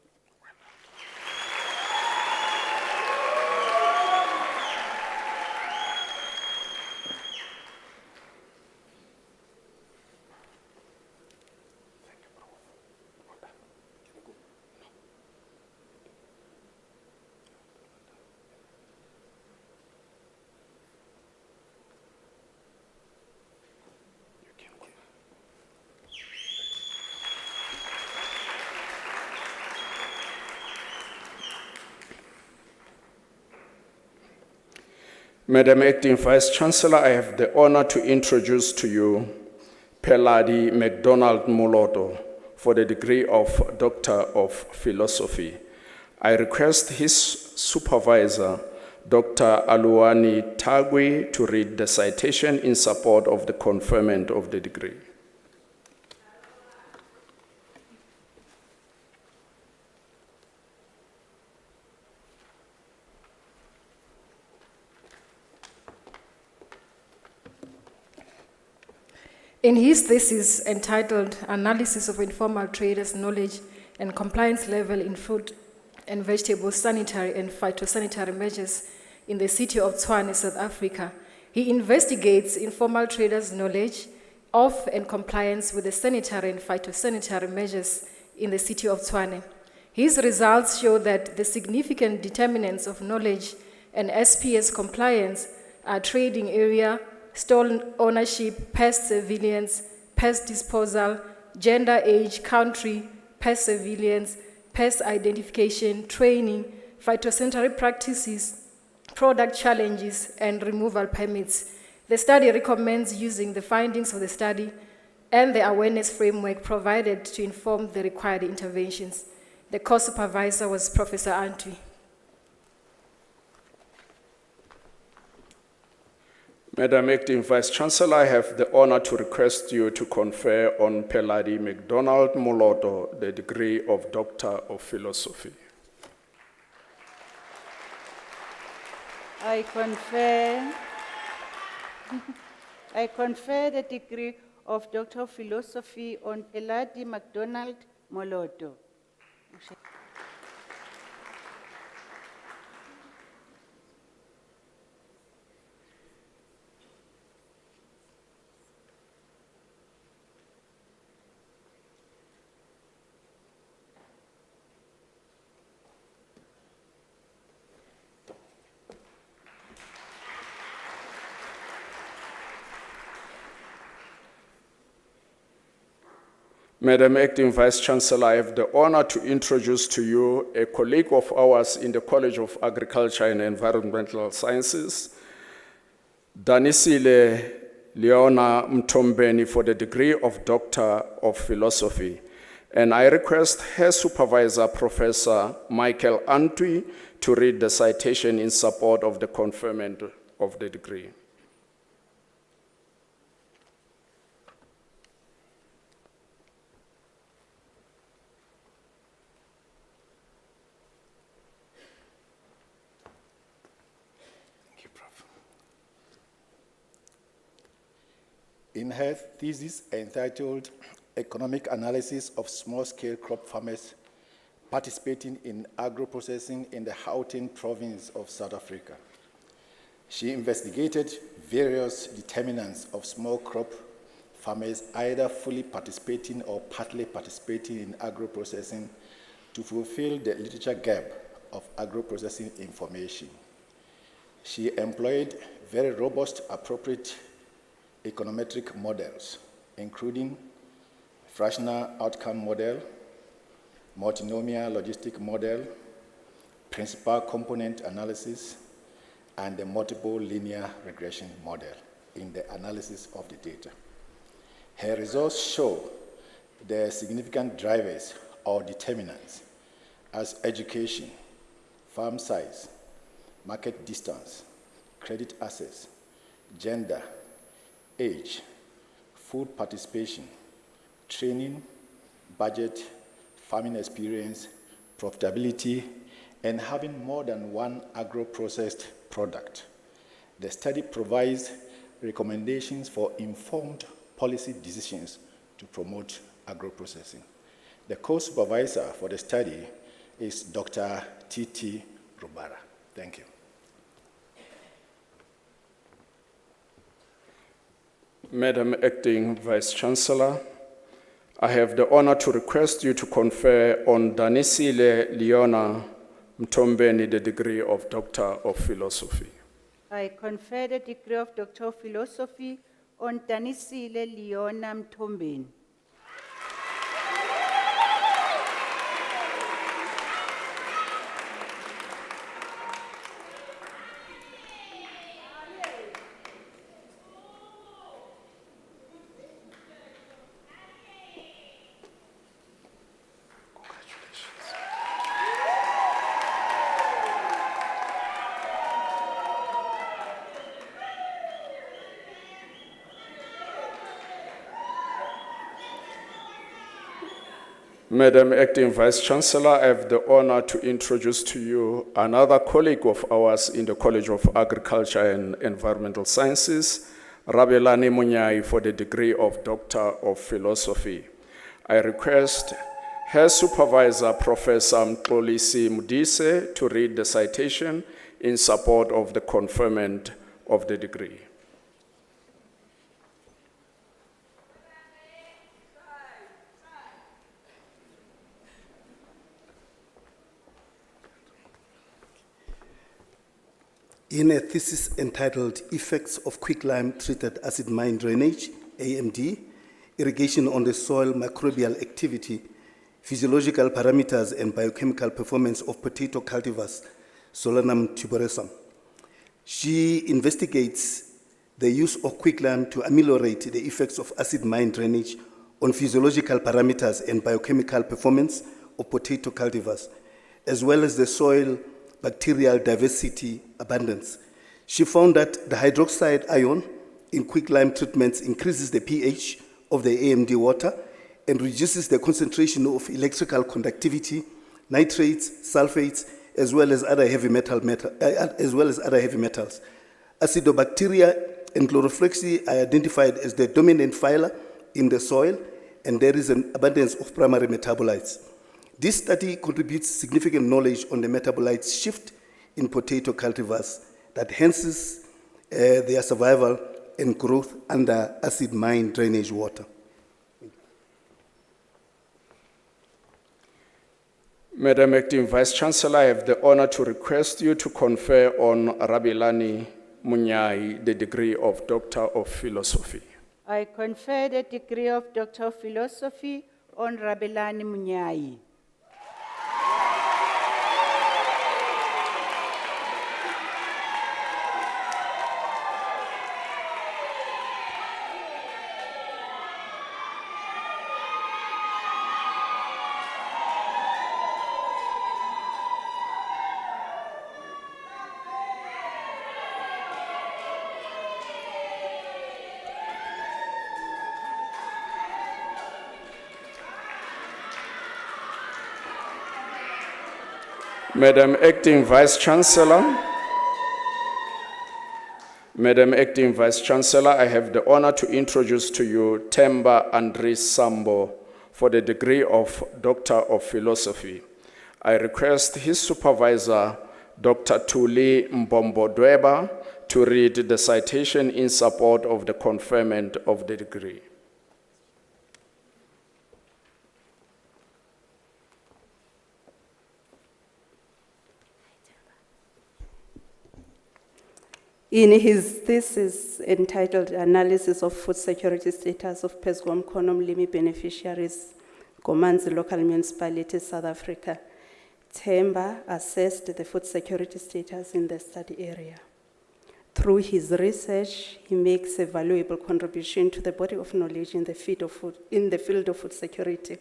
Madam Acting Vice Chancellor, I have the honor to introduce to you Peladi MacDonald Moloto for the degree of Doctor of Philosophy. I request his supervisor, Dr. Aluani Tagwi, to read the citation in support of the conferment of the degree. In his thesis entitled Analysis of Informal Traders' Knowledge and Compliance Level in Fruit and Vegetable Sanitary and Phytosanitary Measures in the city of Tshwane, South Africa, he investigates informal traders' knowledge of and compliance with the sanitary and phytosanitary measures in the city of Tshwane. His results show that the significant determinants of knowledge and SPS compliance are trading area, stolen ownership, pest surveillance, pest disposal, gender, age, country, pest surveillance, pest identification, training, phytosanitary practices, product challenges, and removal permits. The study recommends using the findings of the study and the awareness framework provided to inform the required interventions. The co-supervisor was Professor Antwi. Madam Acting Vice-Chancellor, I have the honor to request you to confer on Peladi McDonald Moloto the degree of Doctor of Philosophy. I confer the degree of Doctor of Philosophy on Peladi MacDonald Moloto. Madam Acting Vice-Chancellor, I have the honor to introduce to you a colleague of ours in the College of Agriculture and Environmental Sciences, Danisile Leona Mtombeni, for the degree of Doctor of Philosophy. And I request her supervisor, Professor Michael Antwi, to read the citation in support of the conferment of the degree. In her thesis entitled Economic Analysis of Small-Scale Crop Farmers Participating in Agro-Processing in the Gauteng province of South Africa, she investigated various determinants of small crop farmers either fully participating or partly participating in agro-processing to fulfill the literature gap of agro-processing information. She employed very robust, appropriate econometric models, including fractional outcome model, multinomial logistic model, principal component analysis, and the multiple linear regression model in the analysis of the data. Her results show the significant drivers or determinants as education, farm size, market distance, credit access, gender, age, food participation, training, budget, farming experience, profitability, and having more than one agro-processed product. The study provides recommendations for informed policy decisions to promote agro-processing. The co-supervisor for the study is Dr. T.T. Rubara. Thank you. Madam Acting Vice-Chancellor, I have the honor to request you to confer on Danisile Leona Mtombeni the degree of Doctor of Philosophy. I confer the degree of Doctor of Philosophy on Danisile Leona Mtombeni. Madam Acting Vice-Chancellor, I have the honor to introduce to you another colleague of ours in the College of Agriculture and Environmental Sciences, Rabelani Munyai, for the degree of Doctor of Philosophy. I request her supervisor, Professor Mxolisi Mudise, to read the citation in support of the conferment of the degree. in a thesis entitled Effects of Quicklime Treated Acid Mine Drainage, AMD, Irrigation on the Soil Microbial Activity, Physiological Parameters and Biochemical Performance of Potato Cultivars, Solanum tuberosum. She investigates the use of quicklime to ameliorate the effects of acid mine drainage on physiological parameters and biochemical performance of potato cultivars, as well as the soil bacterial diversity abundance. She found that the hydroxide ion in quicklime treatments increases the pH of the AMD water and reduces the concentration of electrical conductivity, nitrates, sulfates, as well as other heavy metals. Acidobacteria and chloroflexi are identified as the dominant phyla in the soil, and there is an abundance of primary metabolites. This study contributes significant knowledge on the metabolites shift in potato cultivars that enhances their survival and growth under acid mine drainage water. Madam Acting Vice Chancellor, I have the honor to request you to confer on Rabelani Munyai the degree of Doctor of Philosophy. I confer the degree of Doctor of Philosophy on Rabelani Munyai. Madam Acting Vice Chancellor, Madam Acting Vice Chancellor, I have the honor to introduce to you Themba Andres Sambo for the degree of Doctor of Philosophy. I request his supervisor, Dr. Tuli Mbombo Dweba, to read the citation in support of the conferment of the degree. In his thesis entitled Analysis of Food Security Status of Pesgom Konom Limi Beneficiaries, Gomanzi Local Municipality, South Africa, Themba assessed the food security status in the study area. Through his research, he makes a valuable contribution to the body of knowledge in the field of food security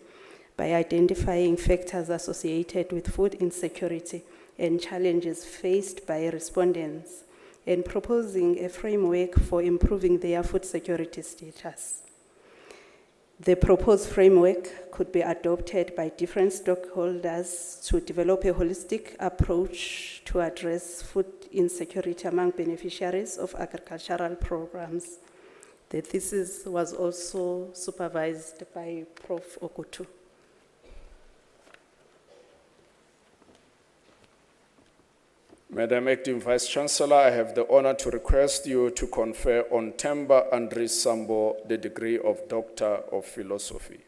by identifying factors associated with food insecurity and challenges faced by respondents, and proposing a framework for improving their food security status. The proposed framework could be adopted by different stakeholders to develop a holistic approach to address food insecurity among beneficiaries of agricultural programs. The thesis was also supervised by Prof. Okutu. Madam Acting Vice Chancellor, I have the honor to request you to confer on Themba Andres Sambo the degree of Doctor of Philosophy.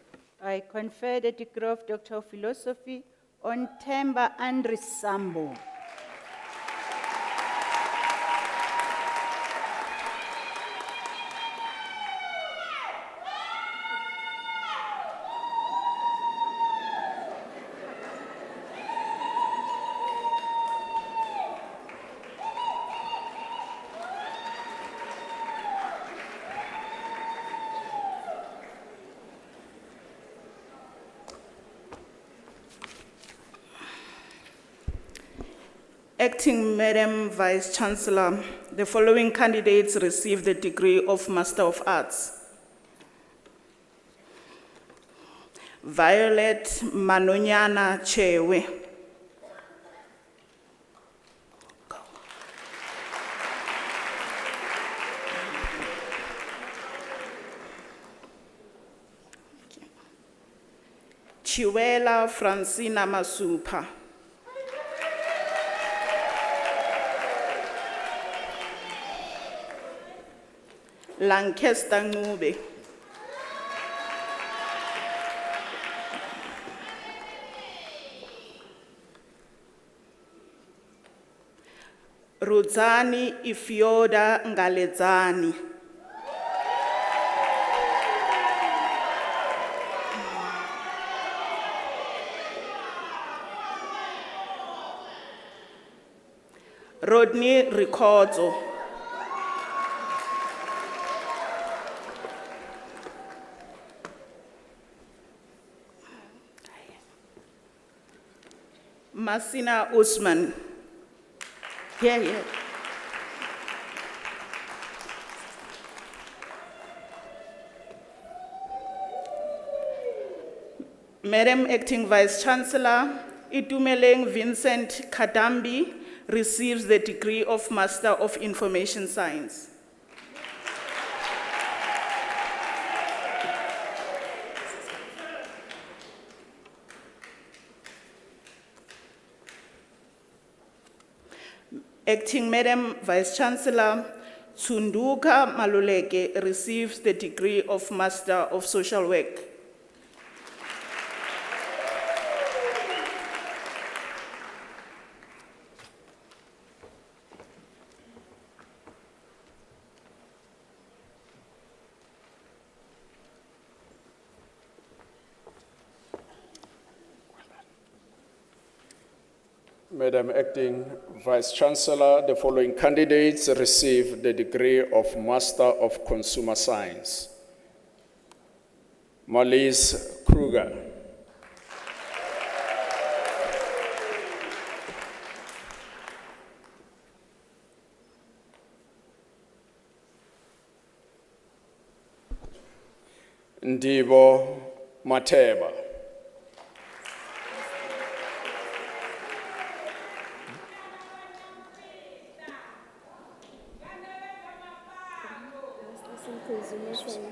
I confer the degree of Doctor of Philosophy on Themba Andres Sambo. Acting Madam Vice Chancellor, the following candidates received the degree of Master of Arts. Violet Manonyana Chewe. Chiwela Francina Masupa. Lancaster Ngube. Rudzani Ifyoda Ngaledzani. Rodney Ricordo. Masina Usman. Here. Madam Acting Vice Chancellor, Itumeleng Vincent Kadambi receives the degree of Master of Information Science. Acting Madam Vice Chancellor, Tsunduka Maluleke receives the degree of Master of Social Work. Madam Acting Vice Chancellor, the following candidates receive the degree of Master of Consumer Science. Marlies Kruger. Ndibo Mateba.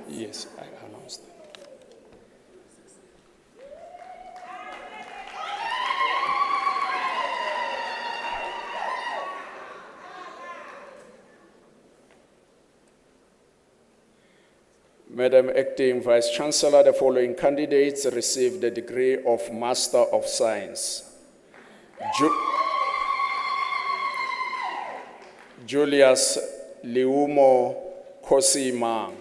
Yes, I announced that. Madam Acting Vice Chancellor, the following candidates receive the degree of Master of Science. Julius Liumo Kosimang.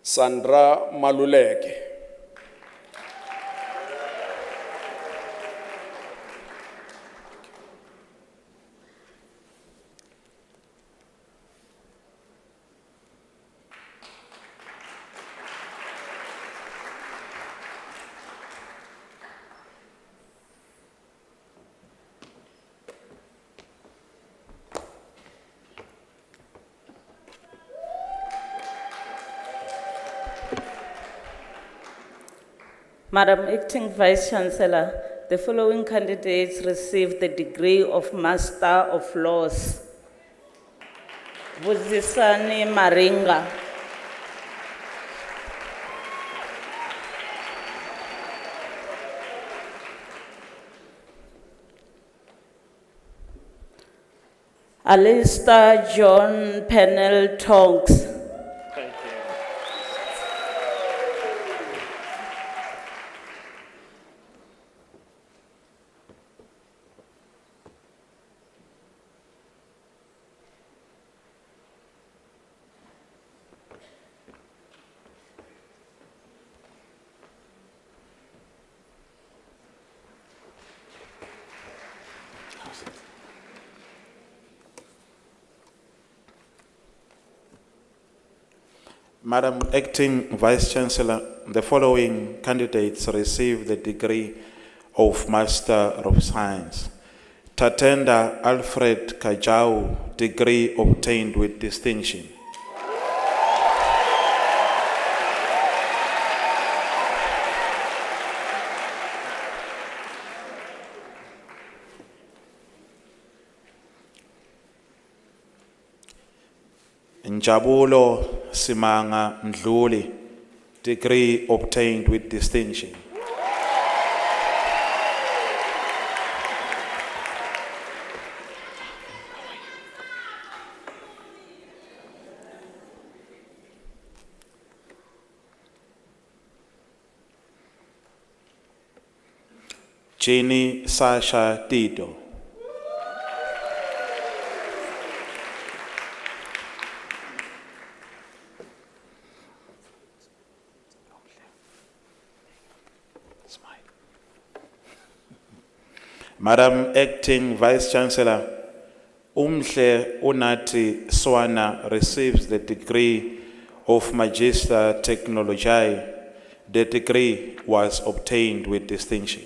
Sandra Maluleke. Madam Acting Vice Chancellor, the following candidates receive the degree of Master of Laws. Vuzisani Maringa. Alistair John Pennell Tonks. Madam Acting Vice Chancellor, the following candidates receive the degree of Master of Science. Tatenda Alfred Kajau, degree obtained with distinction. Njabulo Simanga Mdluli, degree obtained with distinction. Jenny Sasha Tito. Madam Acting Vice Chancellor, Umhle Unati Swana receives the degree of Magister Technologiae. The degree was obtained with distinction.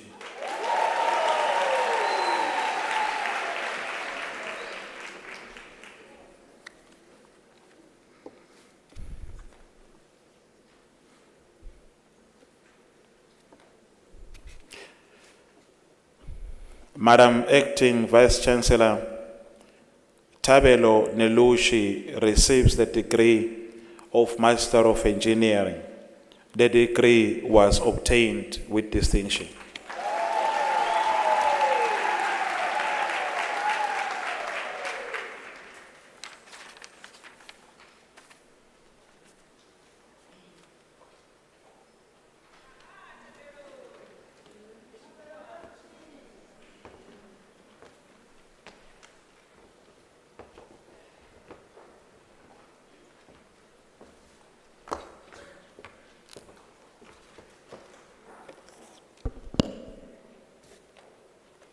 Madam Acting Vice Chancellor, Tabelo Nelushi receives the degree of Master of Engineering. The degree was obtained with distinction.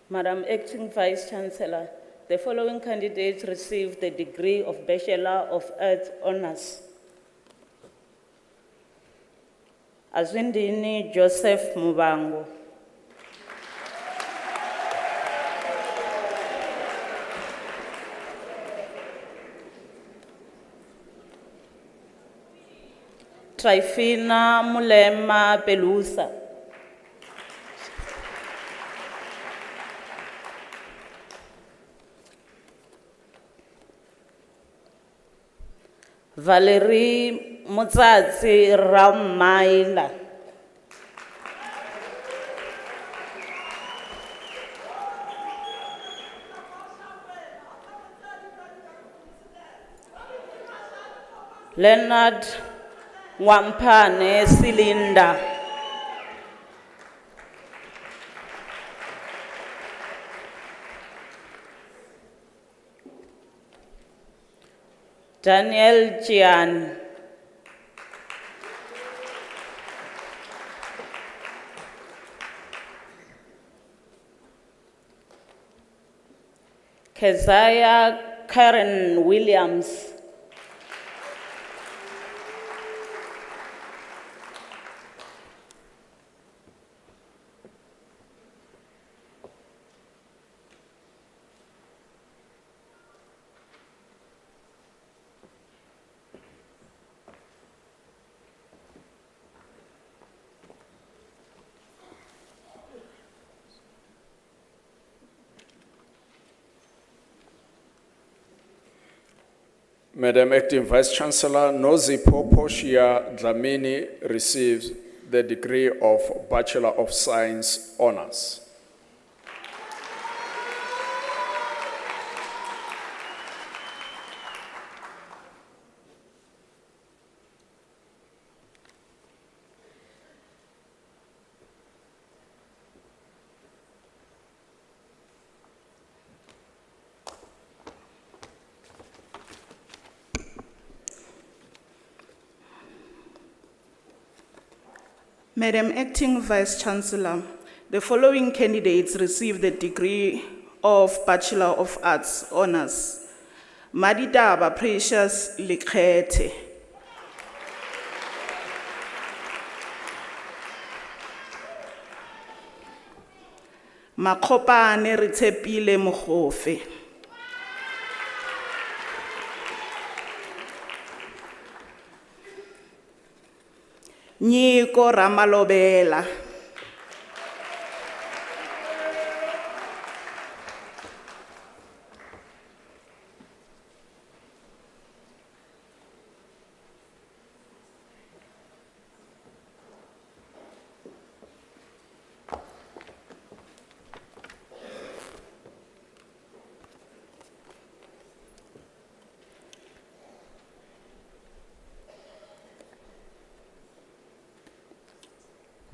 Madam Acting Vice Chancellor, the following candidates received the degree of Bachelor of Arts Honours. Azwindini Joseph Mubango. Trifina Mulema Pelusa. Valerie Mutsatsi Ramaila. Leonard Wampane Silinda. Daniel Jian. Keziah Karen Williams. Madam Acting Vice Chancellor, Nozipo Poshia Dlamini receives the degree of Bachelor of Science Honours. Madam Acting Vice Chancellor, the following candidates received the degree of Bachelor of Arts Honours. Madidaba Precious Likhete. Makopane Ritepile Mohofe. Nyiko Ramalobela.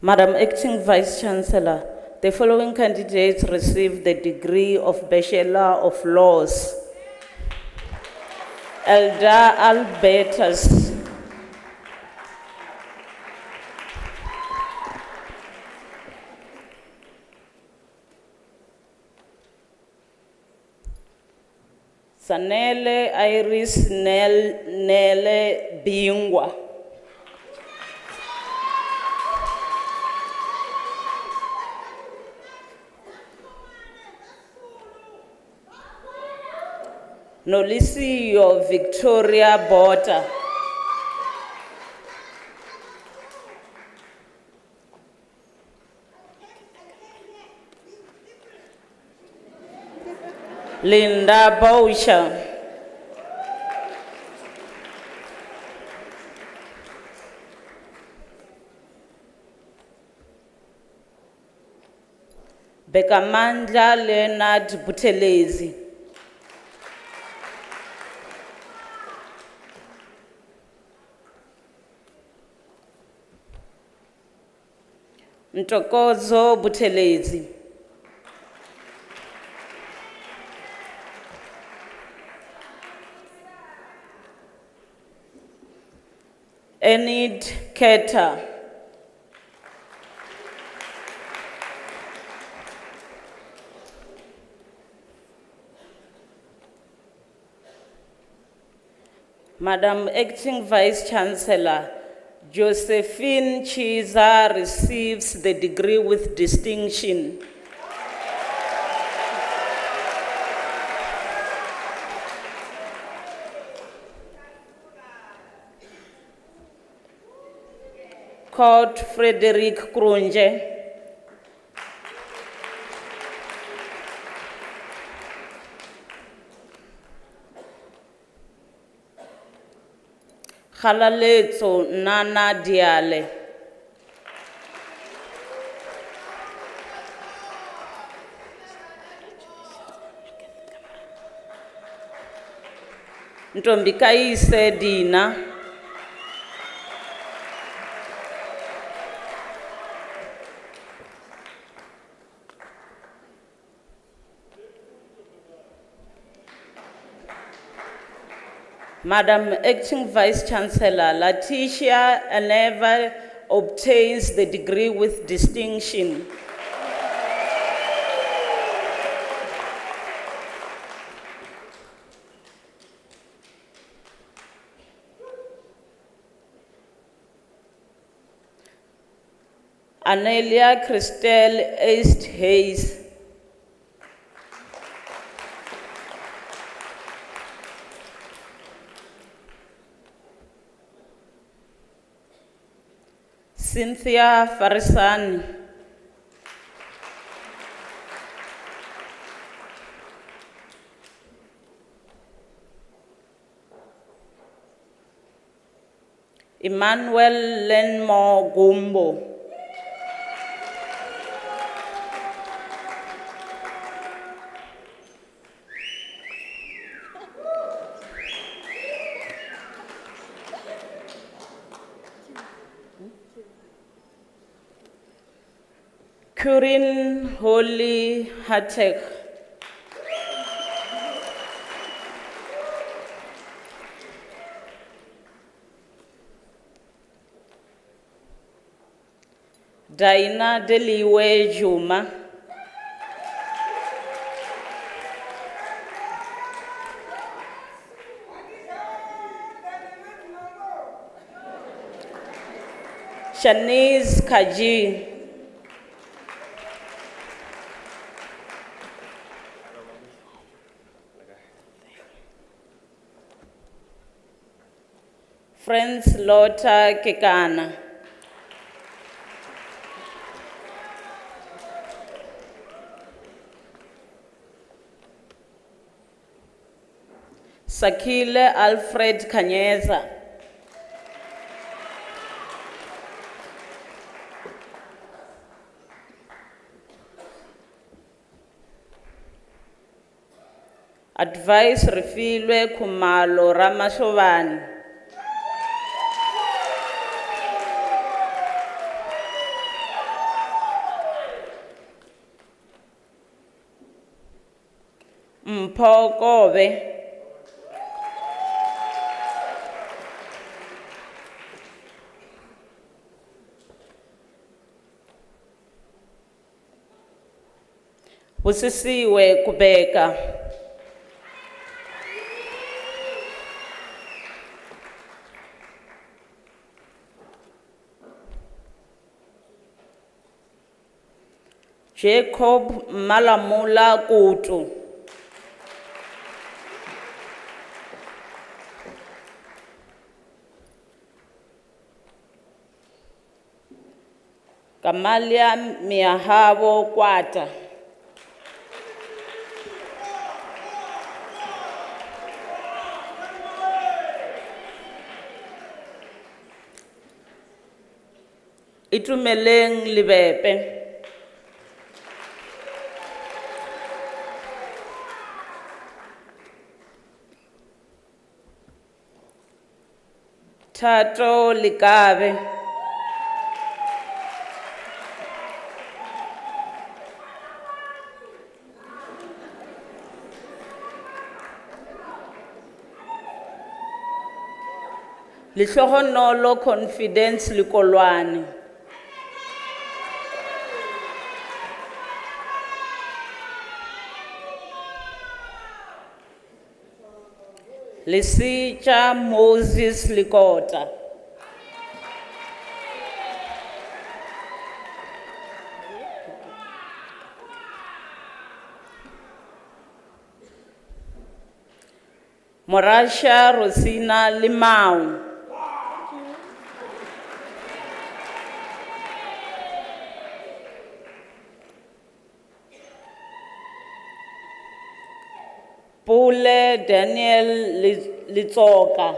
Madam Acting Vice Chancellor, The following candidates received the degree of Bachelor of Laws. Elda Albertus. Sanele Iris Nele Bingwa. Nolisio Victoria Bota. Linda Boucher. Bekamandla Leonard Buthelezi. Ntokozo Buthelezi. Enid Keta. Madam Acting Vice Chancellor, Josephine Chiza receives the degree with distinction. Court Frederick Krunje. Khalaletso Nana Diale. Ntombikaise Dina. Madam Acting Vice Chancellor, Letitia Aneva obtains the degree with distinction. Anelia Christelle East Hayes. Cynthia Farisani. Emmanuel Lenmo Gumbo. Kurin Holy Hatek. Daina Deliwe Juma. Shanice Kaji. Friends Lota Kekana. Sakile Alfred Kanyeza. Advice Refilwe Kumalo Ramashovani. Mpho Kobe, Busisiwe Kubeka, Jacob Malamula Kutu, Kamalia Miahabo Kwata, Itumeleng Libepe, Tato Likabe, Lihlohonolo Confidence Likolwane, Lisicha Moses Likota, Morasha Rosina Limau, Pule Daniel Litsoka,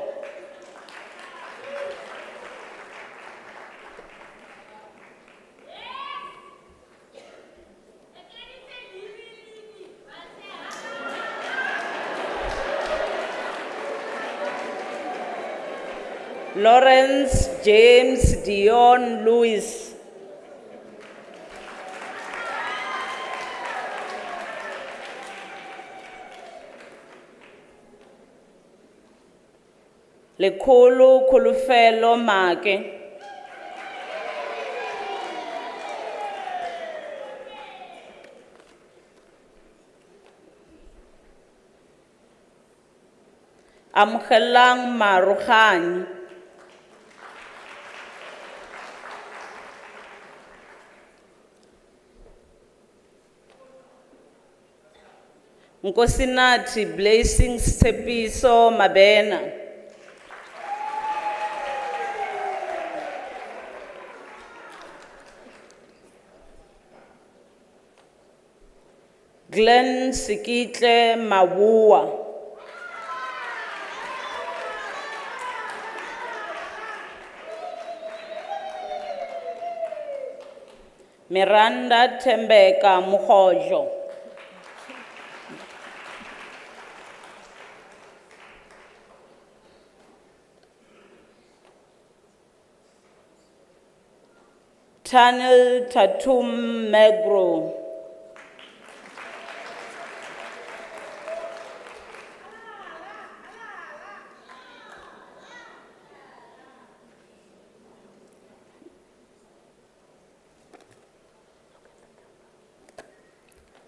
Lawrence James Dion Lewis, Lekulu Kulufelo Make, Amkhelang Marukhani, Nkosinathi Blessings Sepiso Mabena, Glenn Sikitle Mabua, Miranda Tembeka Mukhojo, Tanil Tatum Megro,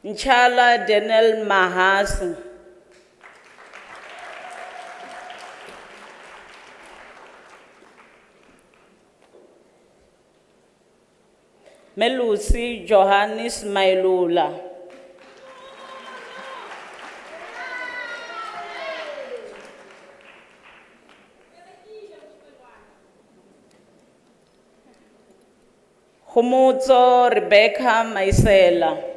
Nchala Daniel Mahasi, Melusi Johannes Mailula, Humutso Rebecca Maisela,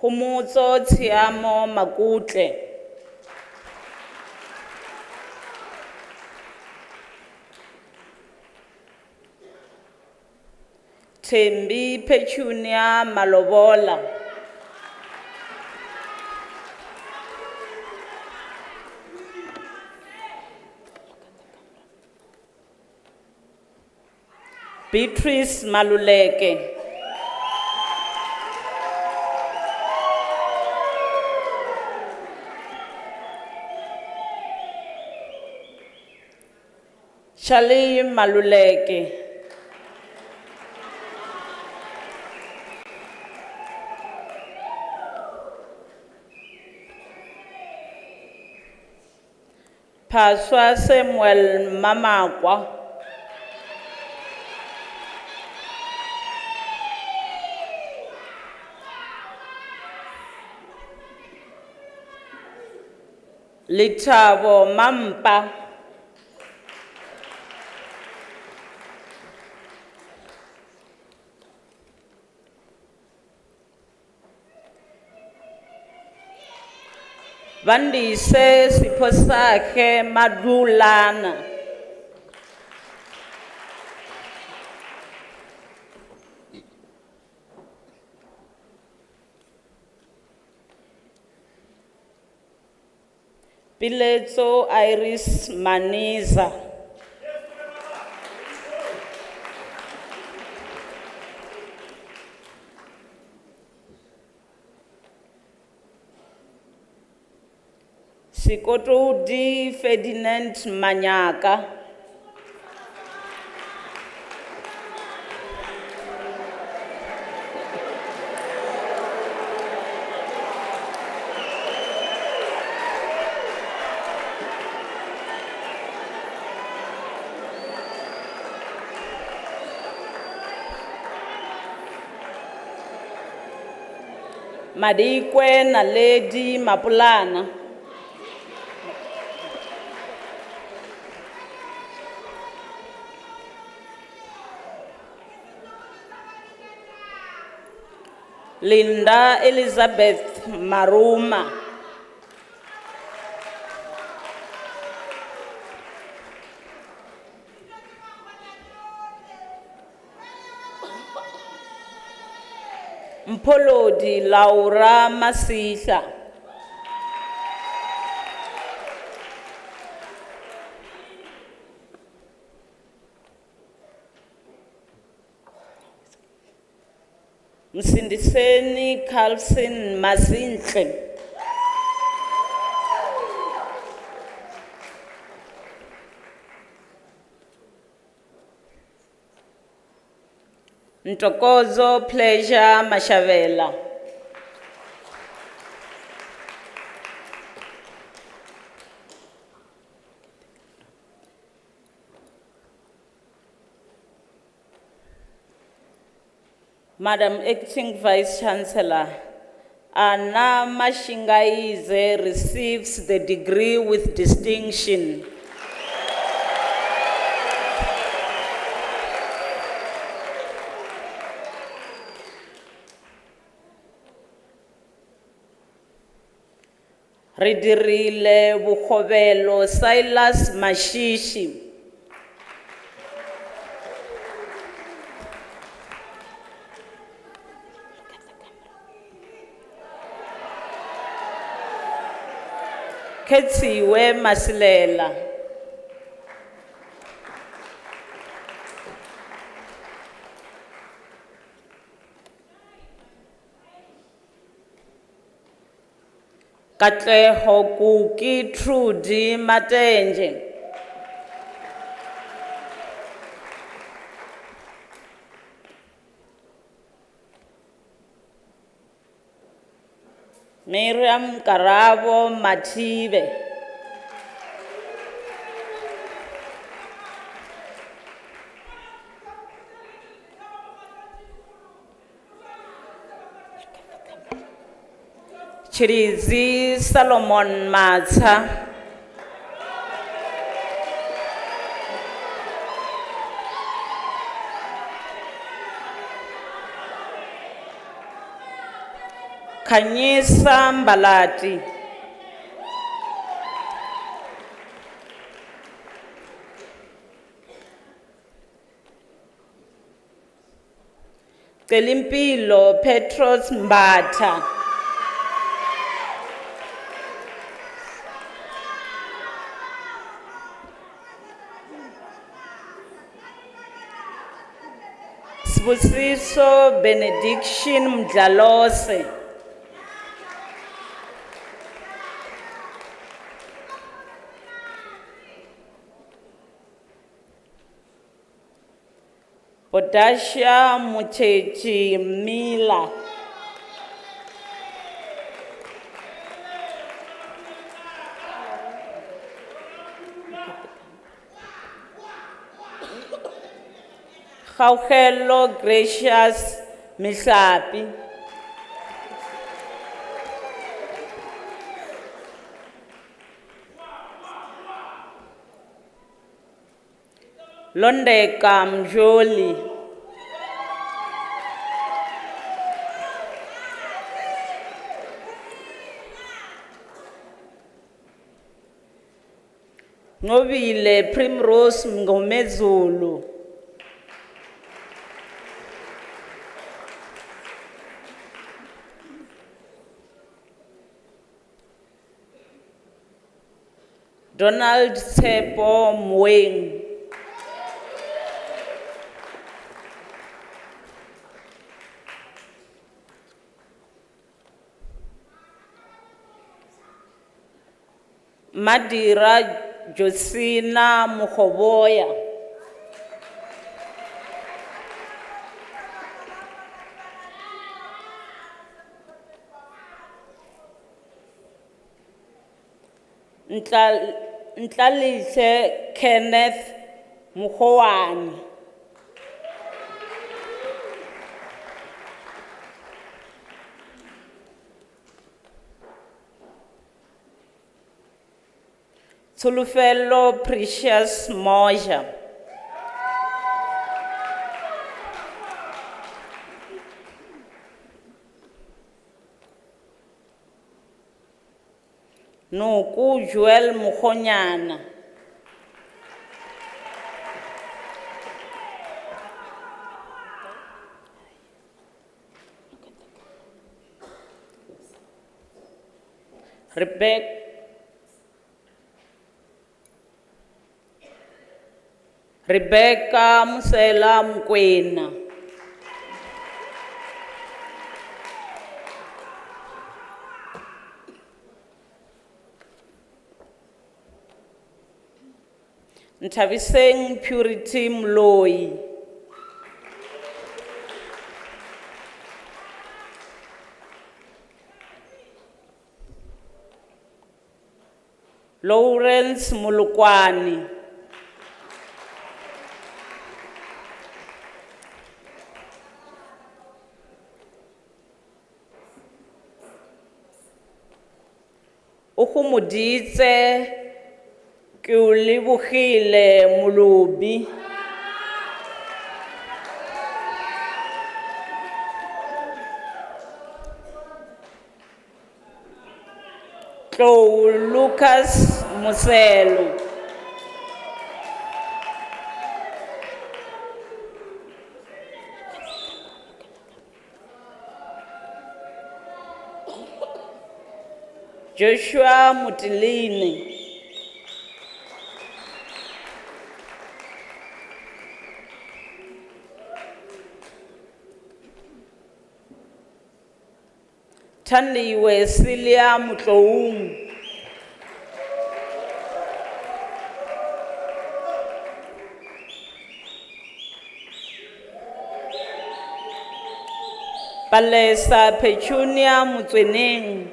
Humutso Tiamo Makutle, Tembi Petunia Malobola, Beatrice Maluleke. Charlie Maluleke. Paswa Samuel Mamakwa. Litabo Mampa. Vandise Siposake Madulana. Piletso Iris Maniza. Sikotodi Ferdinand Manyaka. Madikwe na Lady Mapulana. Linda Elizabeth Maruma. Mpolodi Laura Masisa. Msindiseni Carlson Mazinhle. Ntokozo Pleasure Mashavela. Madam Acting Vice Chancellor, Anna Mashingaize receives the degree with distinction. Ridirile Bukhovelo Silas Mashishi. Ketsiwe Masilela. Katleho Kuki Trudy Matenje. Miriam Karabo Matibe. Chirizi Solomon Matha. Kanyisa Mbalati. Kelimpilo Petros Mbata. Sibusiso Benediction Mdlalose. Potasha Muchechi Mila. Hello, Gracious Misapi. Londe Kamjoli. Nobile Primrose Ngomezulu. Donald Tsepo Mweng. Madira Josina Mukhoboya. Ntlalihle Kenneth Mukhoani. Tulufelo Precious Moja. Nuku Joel Mukhonyana. Rebecca Musela Mkwena. Ntabiseng Purity Mloi. Lawrence Mulukwani. Ukhumuditse Kulibukile Mulubi. Lucas Muselo. Joshua Mutilini. Thandiwe Celia Mutloum. Palesa Petunia Mutweneng.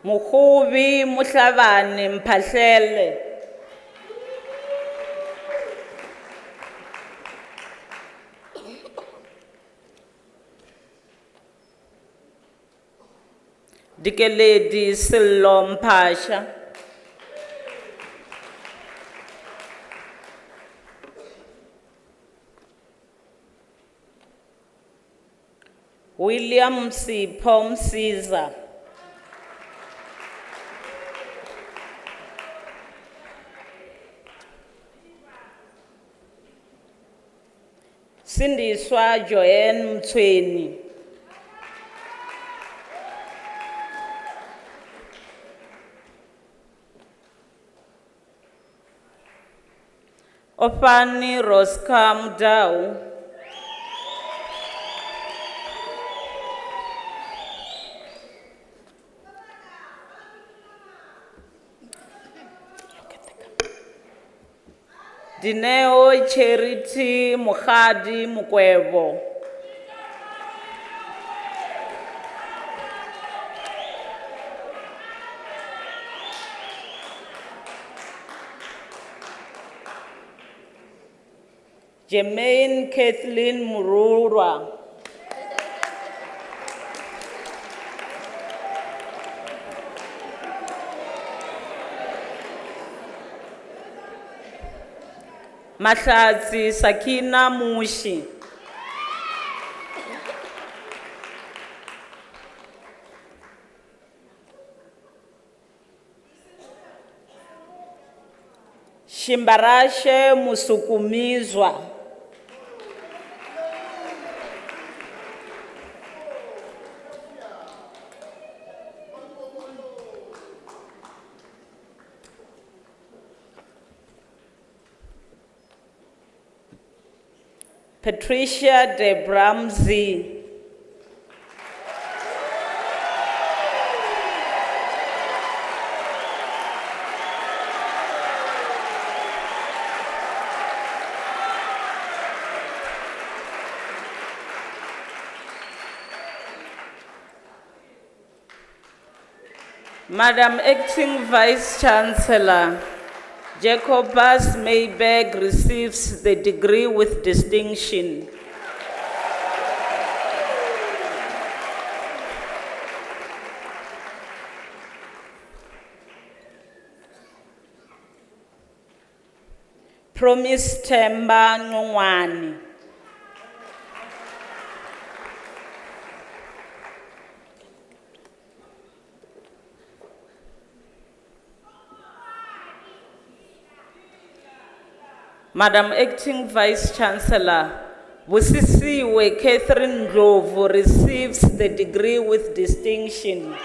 Mukhubi Muhlavani Mphahlele. Dikeledi Sello Mpasha. William Sipho Msiza. Sindiswa Joanne Mtweni. Opani Roska Mudau. Dineo Charity Mukhadi Mukwebo. Jermaine Kathleen Mururwa. Mahlatsi Sakina Mushi. Shimbarashe Musukumizwa. Patricia de Bramsey. Madam Acting Vice Chancellor, Jacobus Mayberg receives the degree with distinction. Promise Temba Ngwani. Madam Acting Vice Chancellor, Busisiwe Catherine Ndlovu receives the degree with distinction.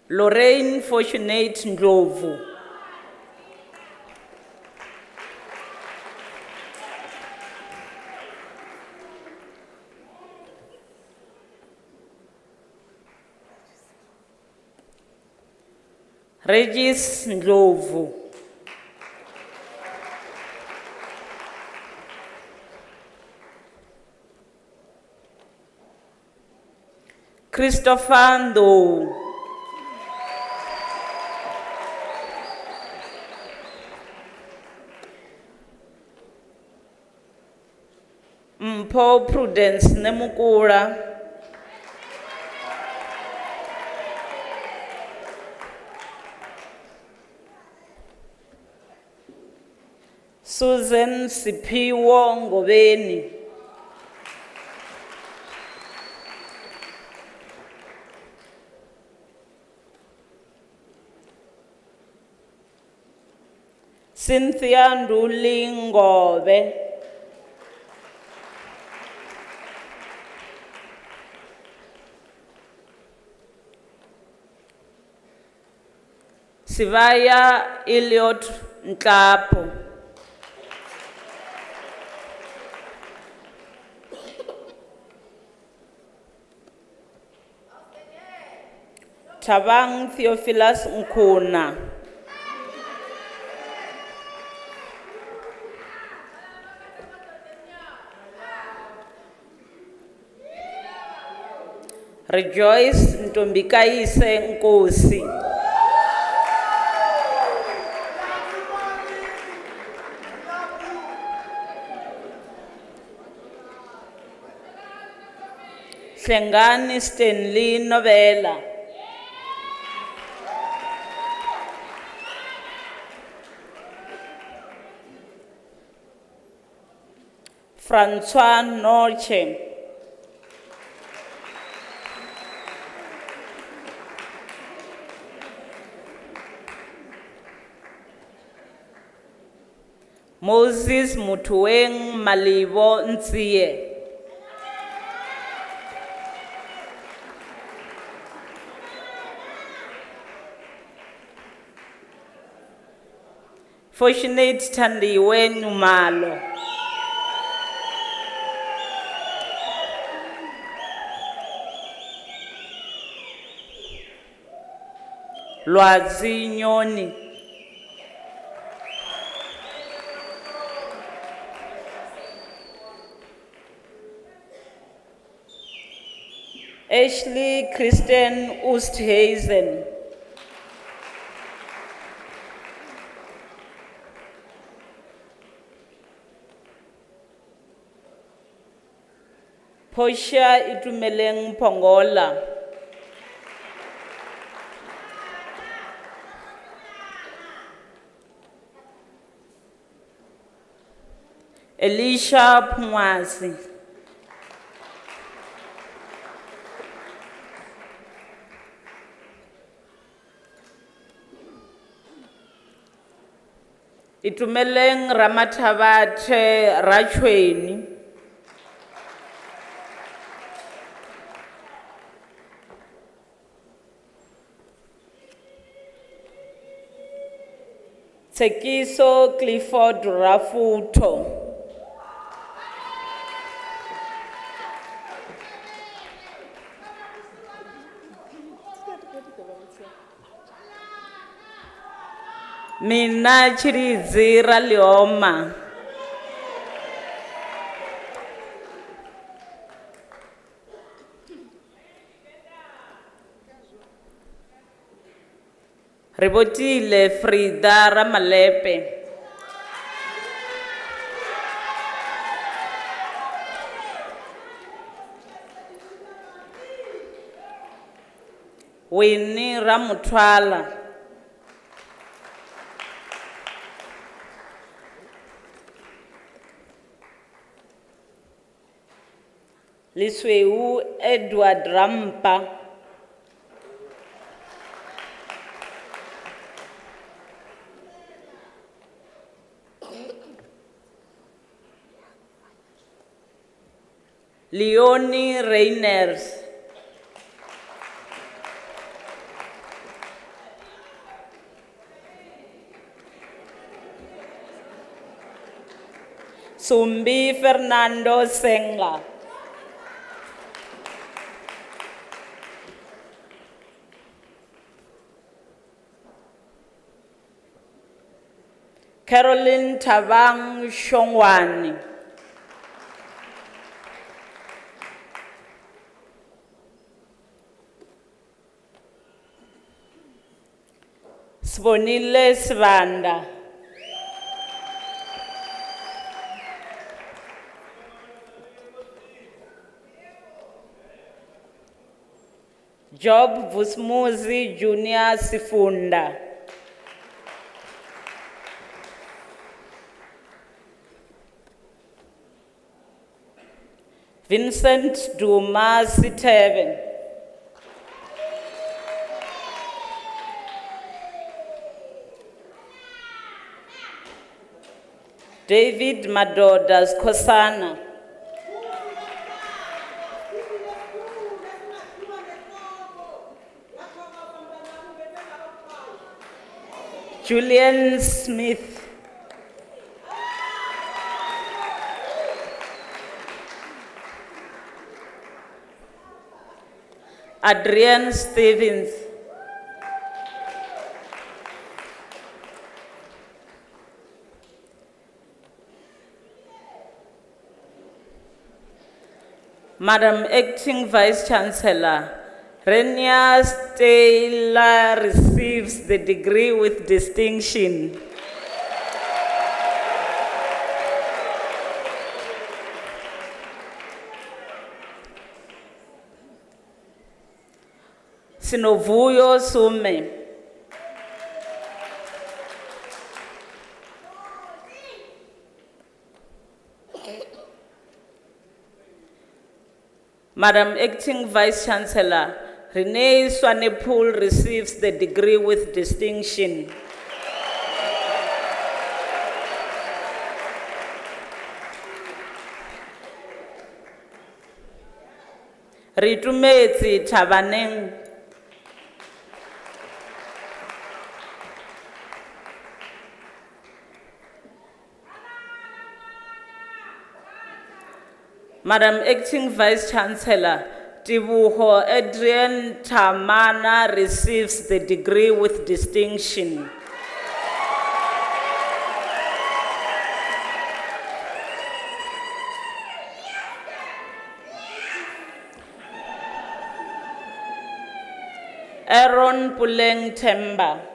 Lorraine Fortunate Ndlovu. Regis Ndlovu. Christopher Ndou. Mpho Prudence Nemukula. Susan Sipiwo Ngobeni. Cynthia Nduli Ngobe. Sivaya Elliot Nklapo. Thabang Theophilus Nkuna. Rejoice Ntombikayise Nkosi. Hlengani Stanley Novella. Francois Norche. Moses Mutueng Malibo Ntsiye. Fortunate Tandiwe Numalo. Lwazi Nyoni. Ashley Kristen Oosthuizen. Portia Itumeleng Pongola. Elisha Pumwasi. Itumeleng Ramathabate Rachweni. Tsekiso Clifford Rafuto. Mina Chirizi Ralioma. Rebotile Frida Ramalepe. Winnie Ramutwala. Lisweu Edward Rampa. Leonie Reiners. Sumbi Fernando Senga. Caroline Tabang Shongwani. Sibonile Svanda. Job Vusmuzi Junior Sifunda. Vincent Duma Siteven. David Madodas Kosana. Julian Smith. Adrian Stevens. Madam Acting Vice Chancellor, Renia Steyler receives the degree with distinction. Sinovuyo Sume. Madam Acting Vice Chancellor, Renee Swanepoel receives the degree with distinction. Ritumeti Tabaneng. Madam Acting Vice Chancellor, Tibuho Adrian Tamana receives the degree with distinction. Aaron Puleng Temba.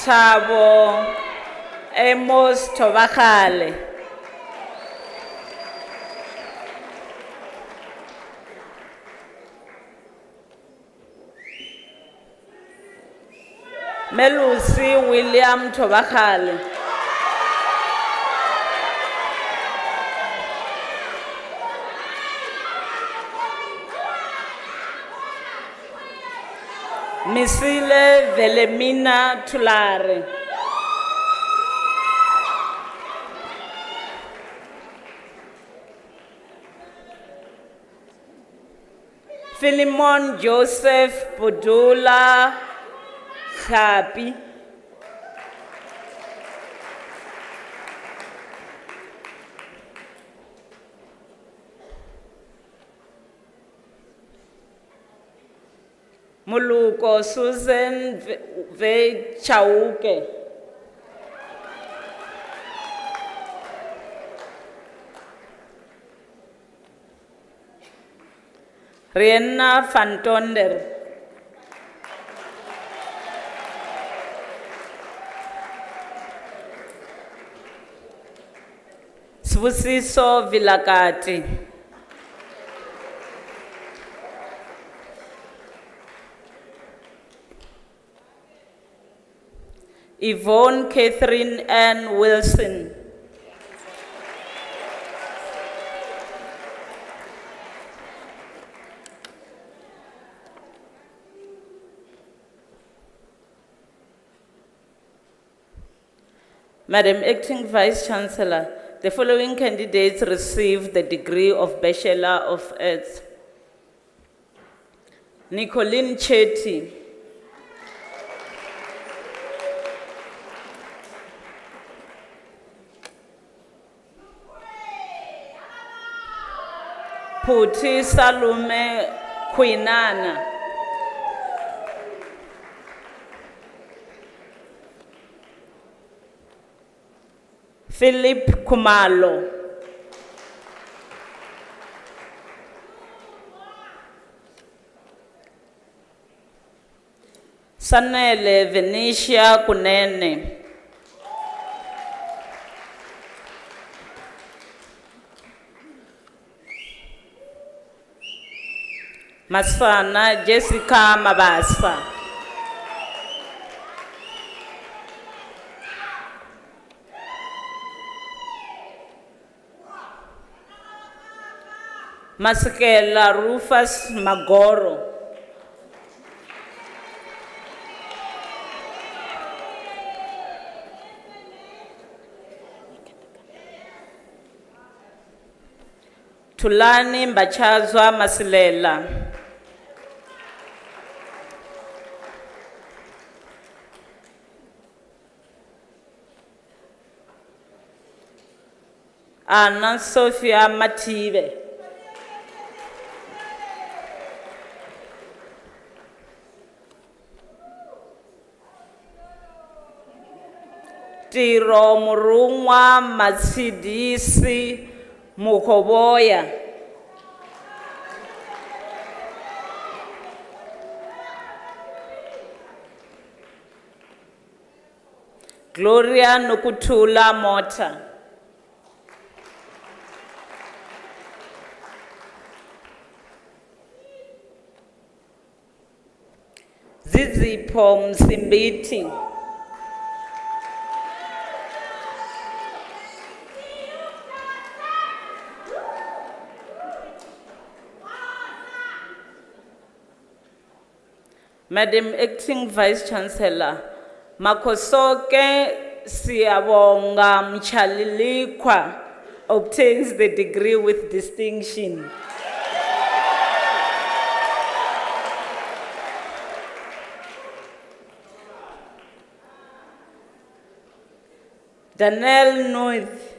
Thabo Amos Tobakale. Melusi William Tobakale. Misile Velemina Tulare. Philemon Joseph Podula Happy. Muluko Susan V. Chauke. Rihanna Fantonder. Sbusiso Vilakati. Yvonne Catherine Ann Wilson. Madam Acting Vice Chancellor, the following candidates received the degree of Bachelor of Arts. Nicolene Chetty. Puti Salome Quinana. Philip Kumalo. Sanele Venetia Kunene. Masana Jessica Mabasa. Masekela Rufus Magoro. Tulani Mbachazwa Masilela. Anna Sophia Matibe. Tiro Murungwa Matsidisi Mukoboya. Gloria Nukutula Mota. Zizipho Msimbiti. Madam Acting Vice Chancellor, Makosoke Siyabonga Mchalilikwa obtains the degree with distinction. Daniel North.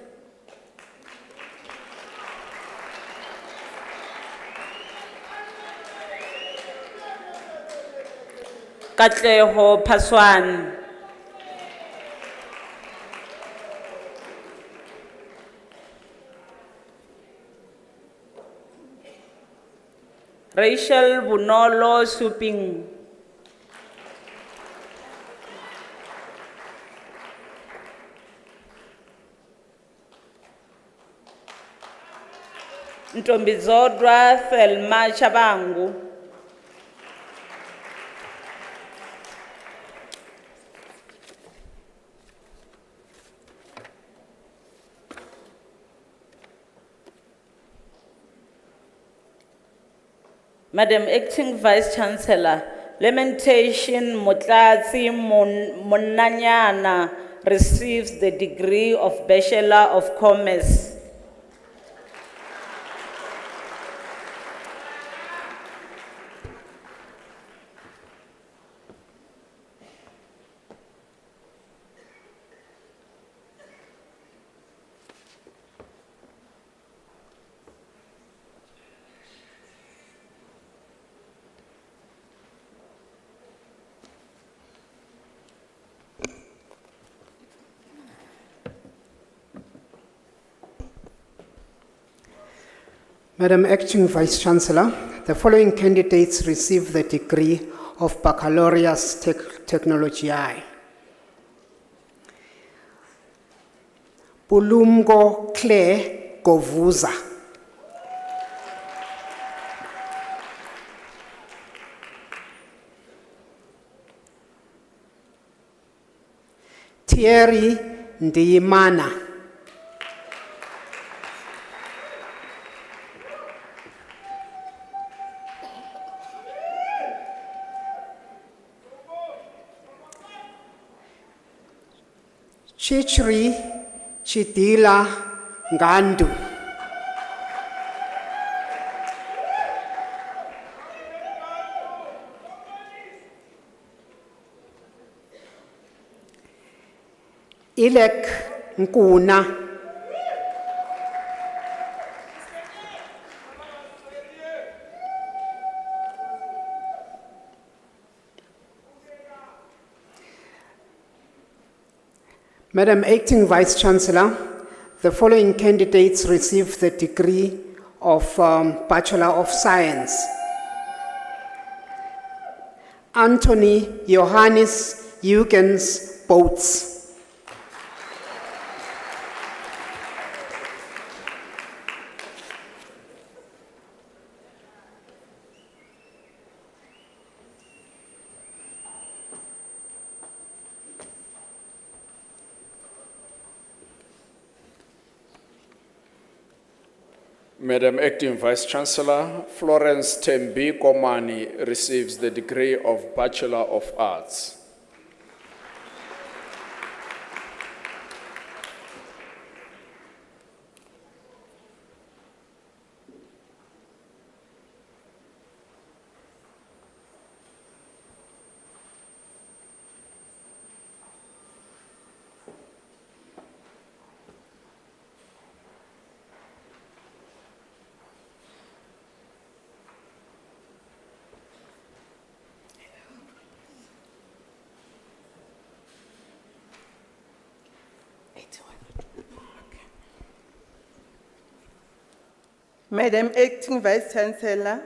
Katleho Paswan. Rachel Bunolo Suping. Ntombizodwa Thelma Chabangu. Madam Acting Vice Chancellor, Lamentation Motlatsi Monanyana receives the degree of Bachelor of Commerce. Madam Acting Vice Chancellor, the following candidates receive the degree of Baccalaureus Technologiae. Pulumko Claire Govuza. Thierry Ndiyimana. Chichri Chidila Ngandu. Ilek Nkuna. Madam Acting Vice Chancellor, the following candidates receive the degree of Bachelor of Science. Anthony Johannes Huygens Boats. Madam Acting Vice Chancellor, Florence Tembi Komani receives the degree of Bachelor of Arts. Madam Acting Vice Chancellor,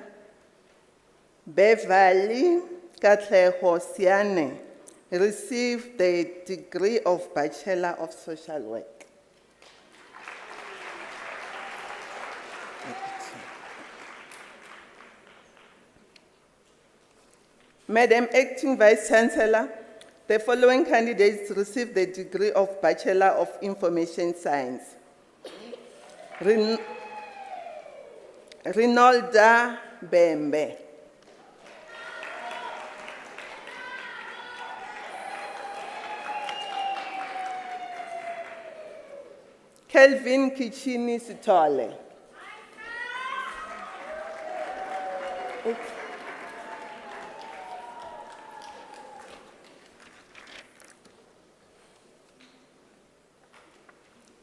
Beverly Katleho Siane received the degree of Bachelor of Social Work. Madam Acting Vice Chancellor, the following candidates received the degree of Bachelor of Information Science. Rinalda Bembe. Kelvin Kichini Sitole.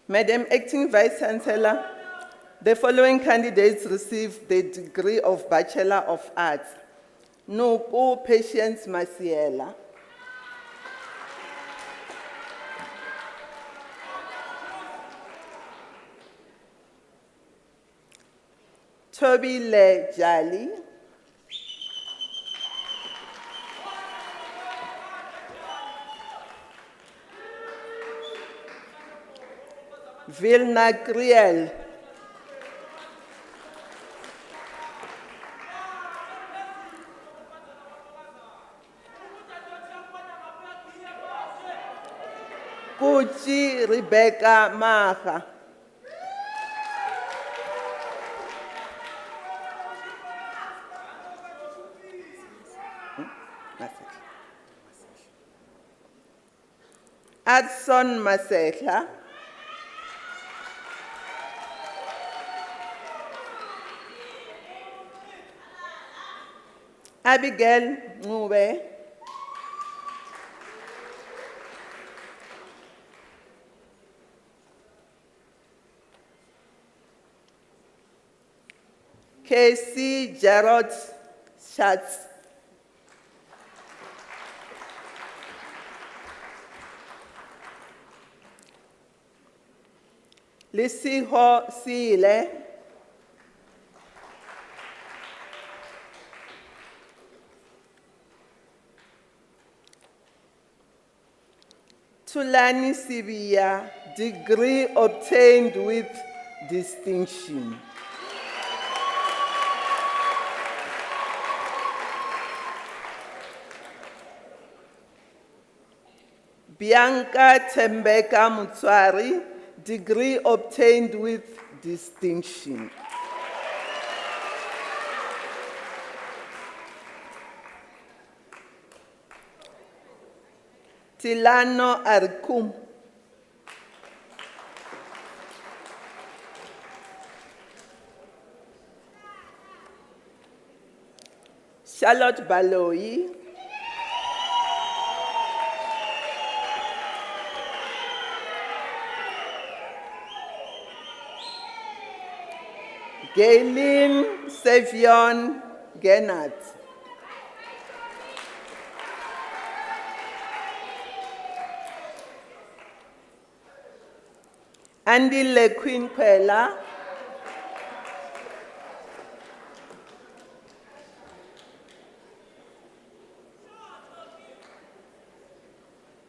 Madam Acting Vice Chancellor, the following candidates received the degree of Bachelor of Arts. Nuku Patience Masiela. Toby Le Jali. Vilna Griel. Kuchi Rebecca Maha. Adson Masehla. Abigail Ngube. Casey Jarrod Schatz. Lisiho Sile. Tulani Sibia, degree obtained with distinction. Bianca Tembeka Mutswari, degree obtained with distinction. Tilano Arkum. Charlotte Baloyi. Gaylene Sevion Gennard. Andy Lequin Pella.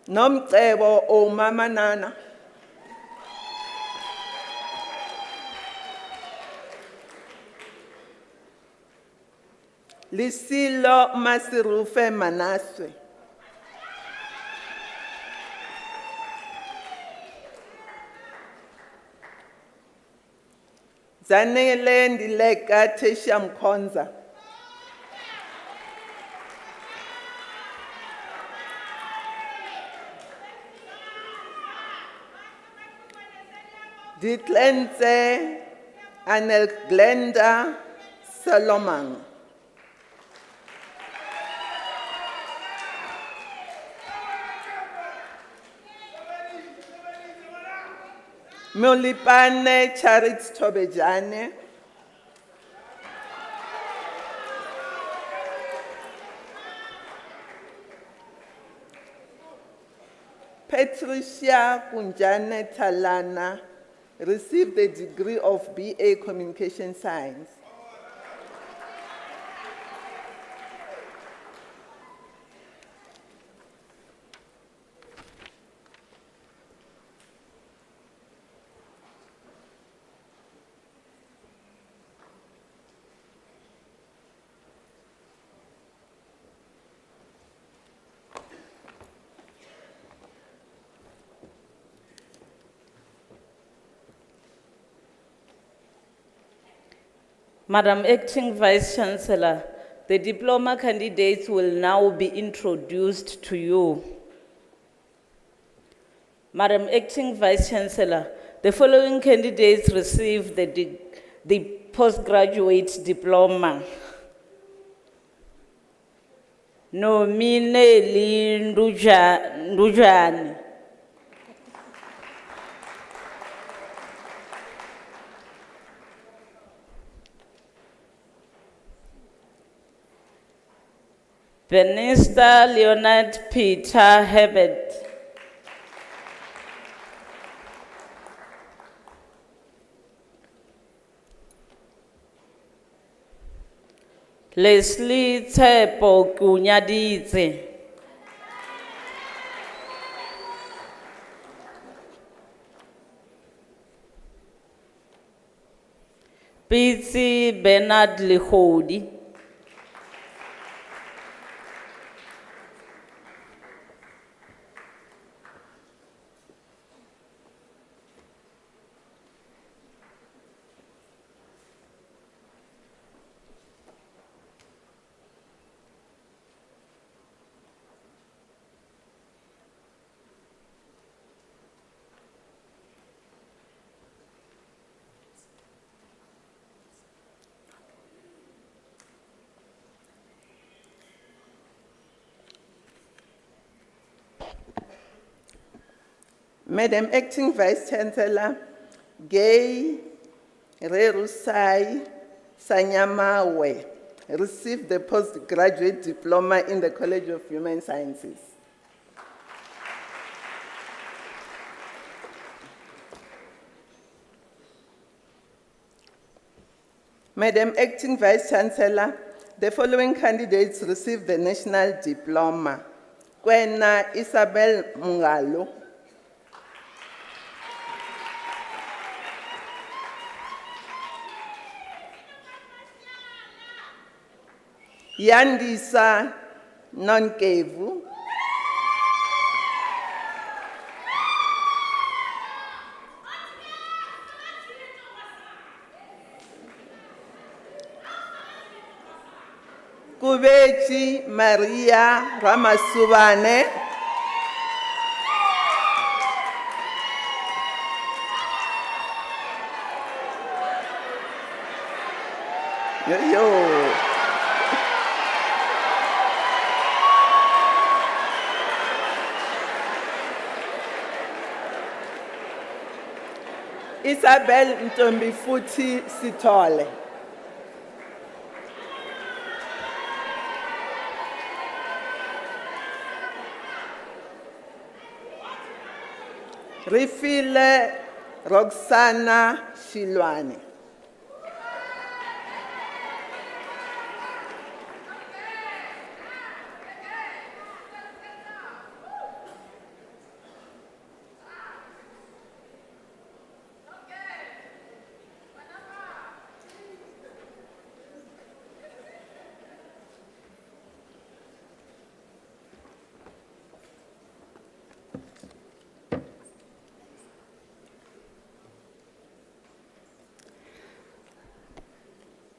Nomcebo Omamanana. Lisilo Masirufe Manaswe. Zanele Ndileka Tesha Mkonza. Ditlenze Anel Glenda Solomon. Molipane Charit Tobejane. Patricia Kunjane Talana received the degree of BA Communication Science. Madam Acting Vice Chancellor, the diploma candidates will now be introduced to you. Madam Acting Vice Chancellor, the following candidates received the postgraduate diploma. Nominally Ndujani. Benista Leonard Peter Herbert. Leslie Tsepo Kunyadidze. Pitsi Bernard Lehodi. Madam Acting Vice Chancellor, Gay Rerusai Sanyamawe received the postgraduate diploma in the College of Human Sciences. Madam Acting Vice Chancellor, the following candidates received the national diploma. Kwena Isabel Mungalo. Yandisa Nonkevu. Kubechi Maria Ramasubane. Yo. Isabel Ntombifuthi Sithole. Rifile Roxana Shilwane.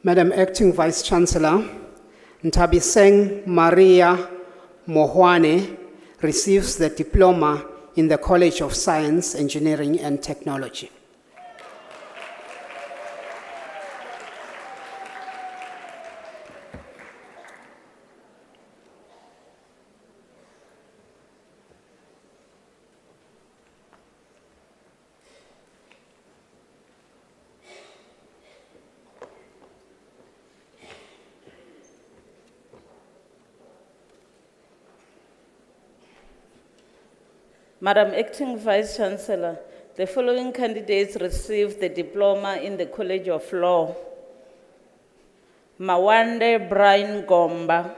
Madam Acting Vice Chancellor, Ntabiseng Maria Mohwane receives the diploma in the College of Science, Engineering and Technology. Madam Acting Vice Chancellor, the following candidates received the diploma in the College of Law. Mawande Brian Gomba.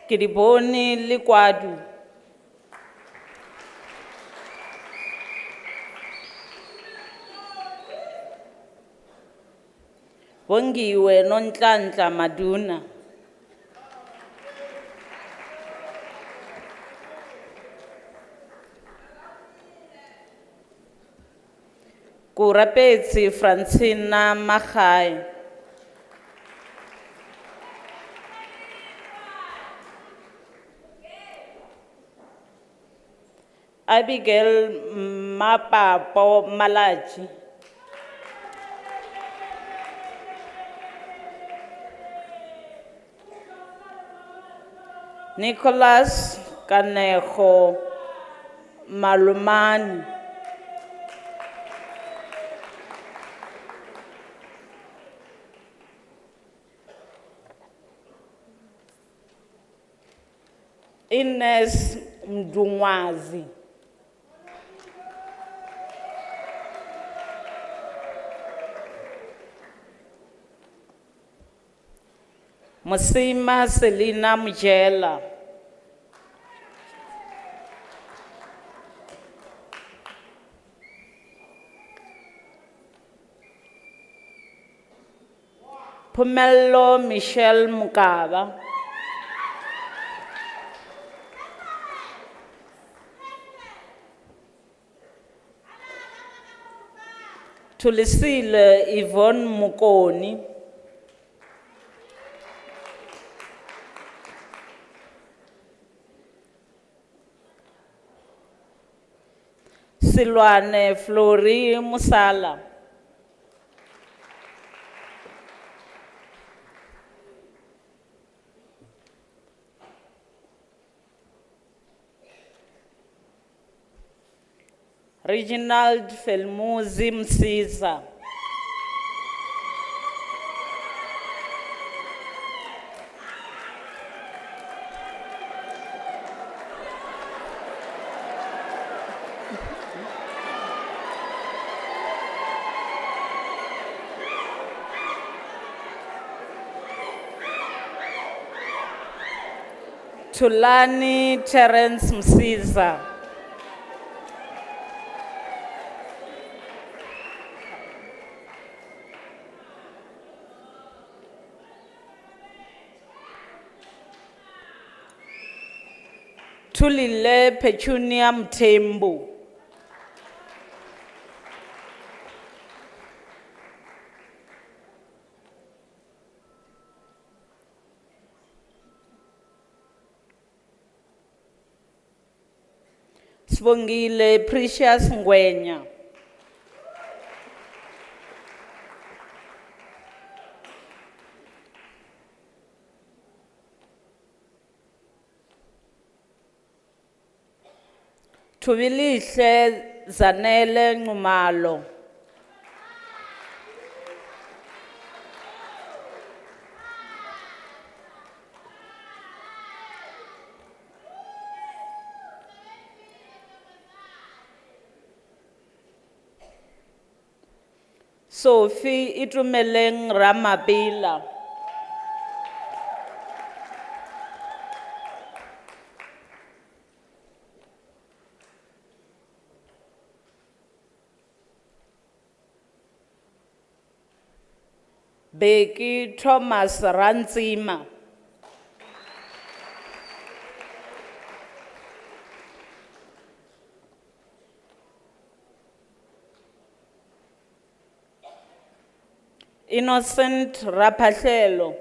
Kidiboni Likwadu. Bongiwe Nonhlanhla Maduna. Kurapetsi Francina Mahai. Abigail Mapapo Malachi. Nicholas Kanejo Malumani. Ines Mdungwazi. Musima Selina Mujela. Pumelo Michelle Mukaba. Tulisile Yvonne Mukoni. Silwane Flori Musala. Reginald Felmuzi Msiza. Tulani Terence Msiza. Tulile Petunia Mtembu. Sibongile Precious Ngwenya. Tubilihle Zanele Ngumalo. Sophie Itumeleng Ramabila. Becky Thomas Ranzima. Innocent Rapahlelo.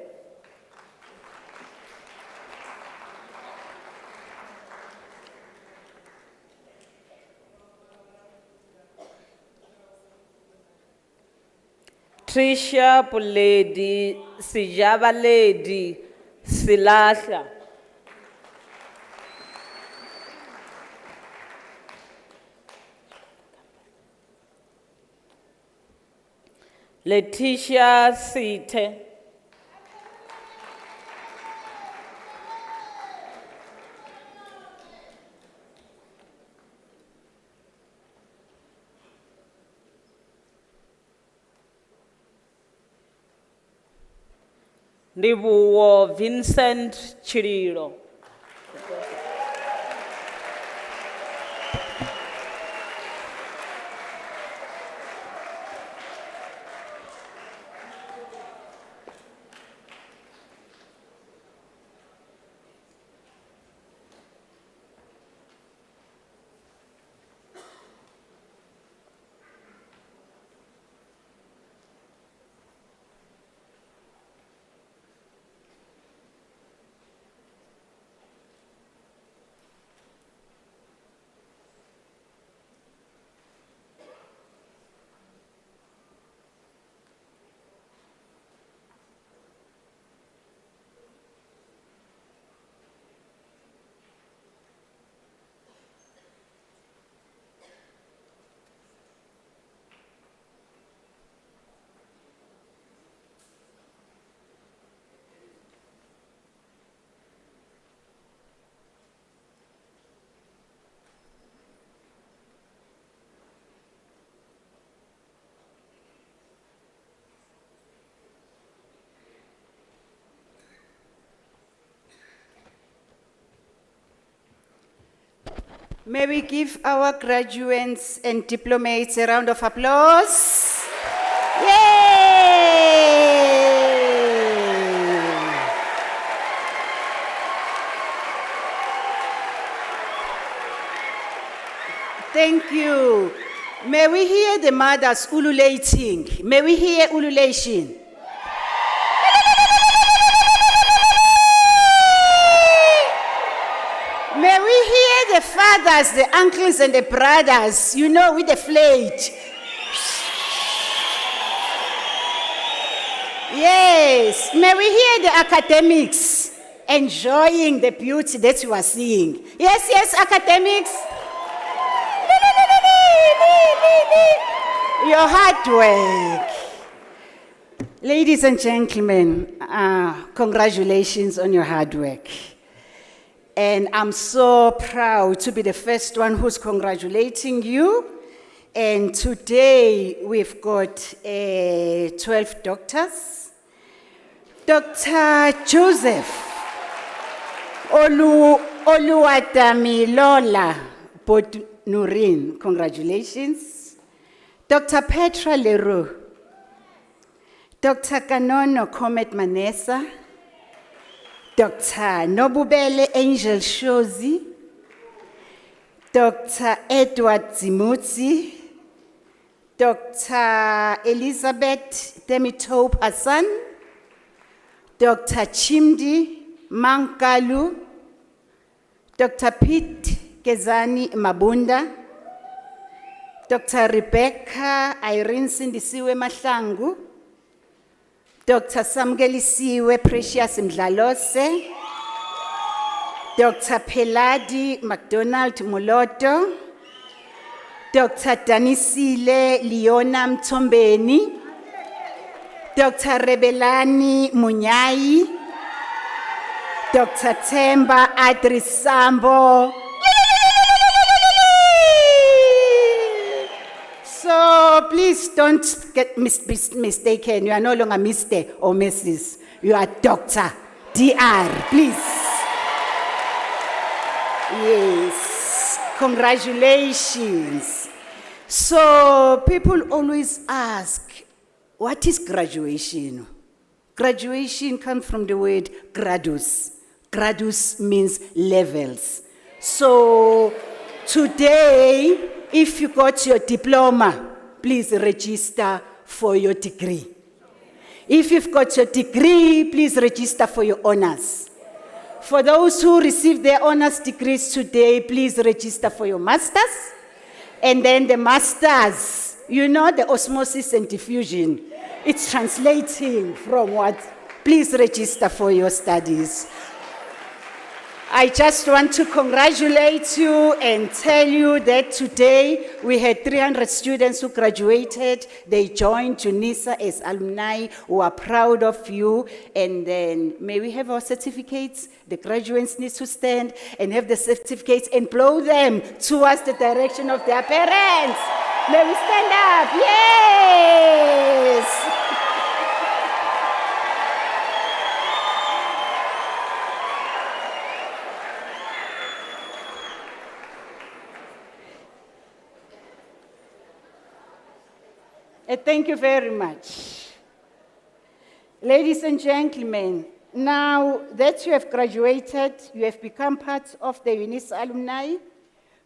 Trisha Puledi Sijabaledi Silahla. Letitia Sithe. Ndibuwo Vincent Chirilo. May we give our graduates and diplomates a round of applause? Yay! Thank you. May we hear the mothers ululating? May we hear ululation? May we hear the fathers, the uncles, and the brothers, you know, with the flute. Yes. May we hear the academics enjoying the beauty that you are seeing. Yes, yes, academics. Your hard work. Ladies and gentlemen, congratulations on your hard work. And I'm so proud to be the first one who's congratulating you. And today we've got 12 doctors. Dr. Joseph Oluwadamilola Bodnurin, congratulations. Dr. Petra Leroux. Dr. Kanono Comet Manesa. Dr. Nobubele Angel Shozi, Dr. Edward Zimutsi, Dr. Elizabeth Temitope Hassan, Dr. Chimdi Mankalu, Dr. Pete Kezani Mabunda, Dr. Rebecca Irene Sindisiwe Mahlangu, Dr. Samgelisiwe Precious Mdlalose, Dr. Peladi McDonald Muloto, Dr. Danisile Leona Mtombeni, Dr. Rebelani Munyai, Dr. Temba Adrisambo. So please don't get mistaken. You are no longer Mr. or Mrs. You are Dr. DR, please. Yes, congratulations. So people always ask, what is graduation? Graduation comes from the word gradus. Gradus means levels. So today, if you got your diploma, please register for your degree. If you've got your degree, please register for your honors. For those who received their honors degrees today, please register for your masters. And then the masters, you know, the osmosis and diffusion. It's translating from what? Please register for your studies. I just want to congratulate you and tell you that today we had 300 students who graduated. They joined UNISA as alumni. We are proud of you. And then may we have our certificates? The graduates need to stand and have the certificates and blow them towards the direction of their parents. May we stand up? Yes! Thank you very much. Ladies and gentlemen, now that you have graduated, you have become part of the UNISA alumni.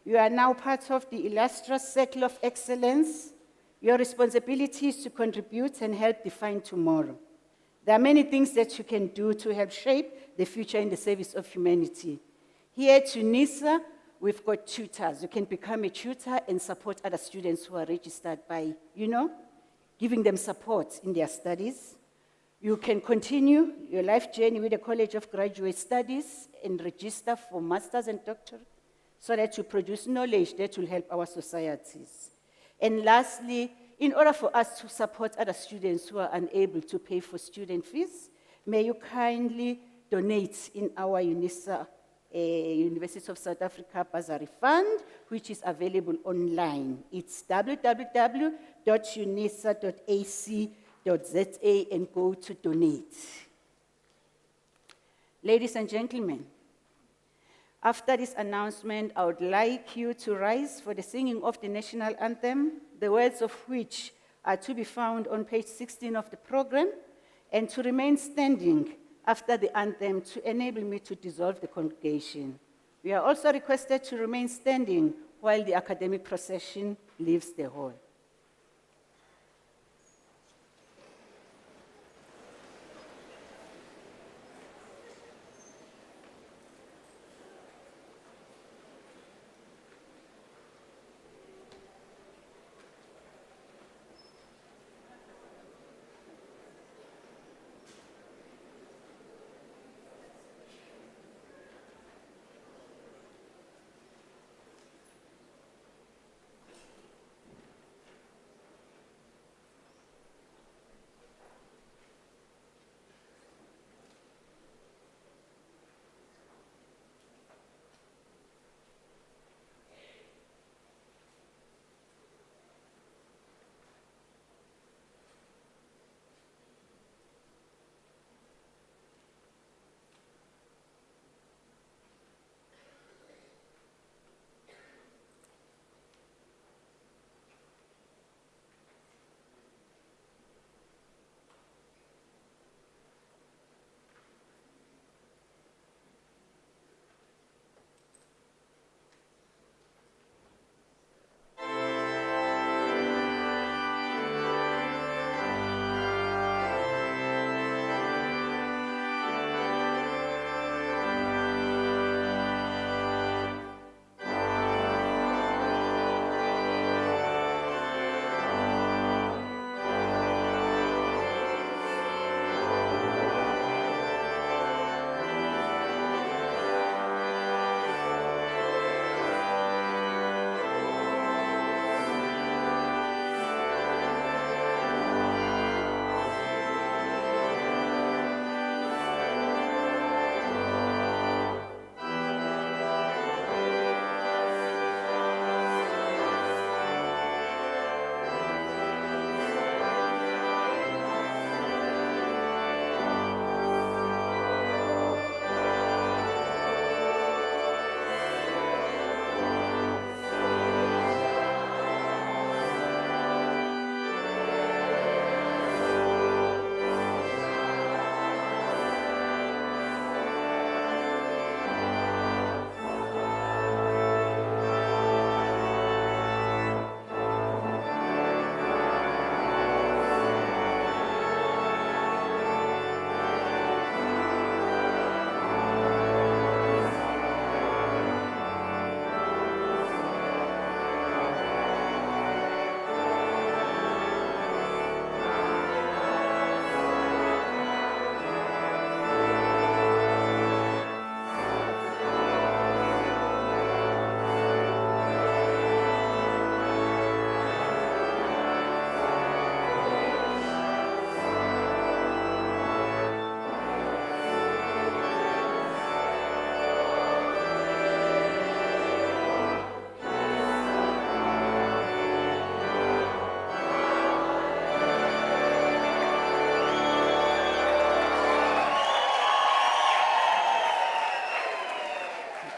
You are now part of the illustrious Circle of Excellence. Your responsibility is to contribute and help define tomorrow. There are many things that you can do to help shape the future in the service of humanity. Here at UNISA, we've got tutors. You can become a tutor and support other students who are registered by, giving them support in their studies. You can continue your life journey with the College of Graduate Studies and register for masters and doctorate so that you produce knowledge that will help our societies. And lastly, in order for us to support other students who are unable to pay for student fees, may you kindly donate in our UNISA, University of South Africa Bursary Fund, which is available online. It's www.unisa.ac.za and go to donate. Ladies and gentlemen, After this announcement, I would like you to rise for the singing of the national anthem, the words of which are to be found on page 16 of the program, and to remain standing after the anthem to enable me to dissolve the congregation. We are also requested to remain standing while the academic procession leaves the hall.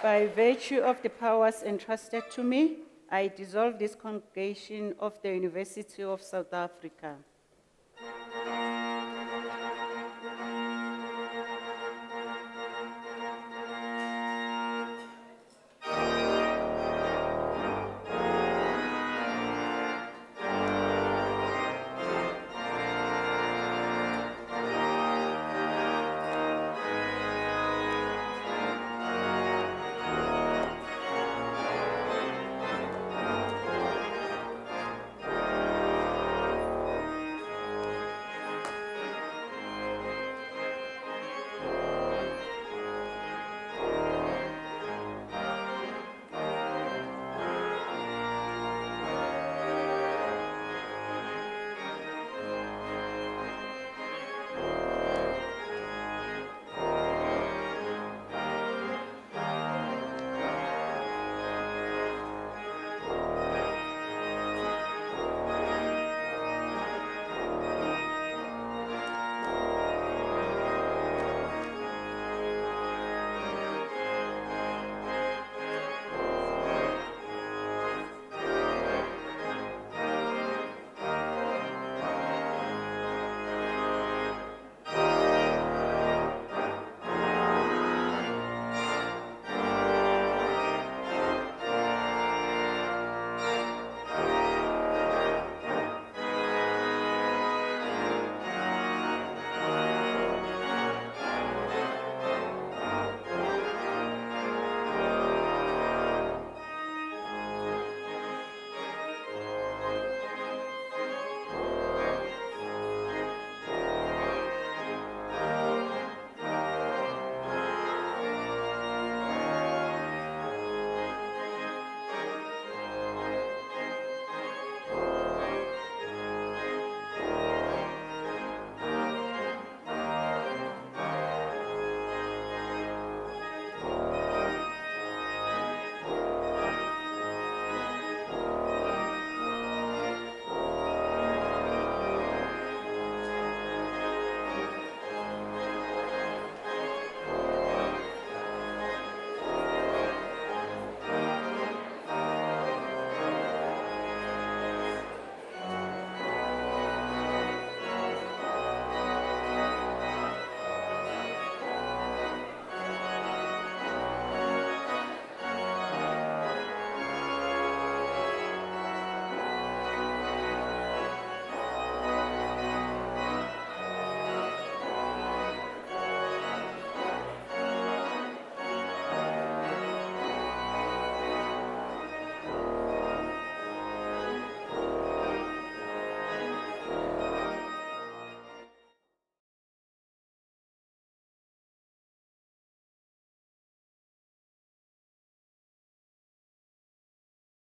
By virtue of the powers entrusted to me, I dissolve this congregation of the University of South Africa.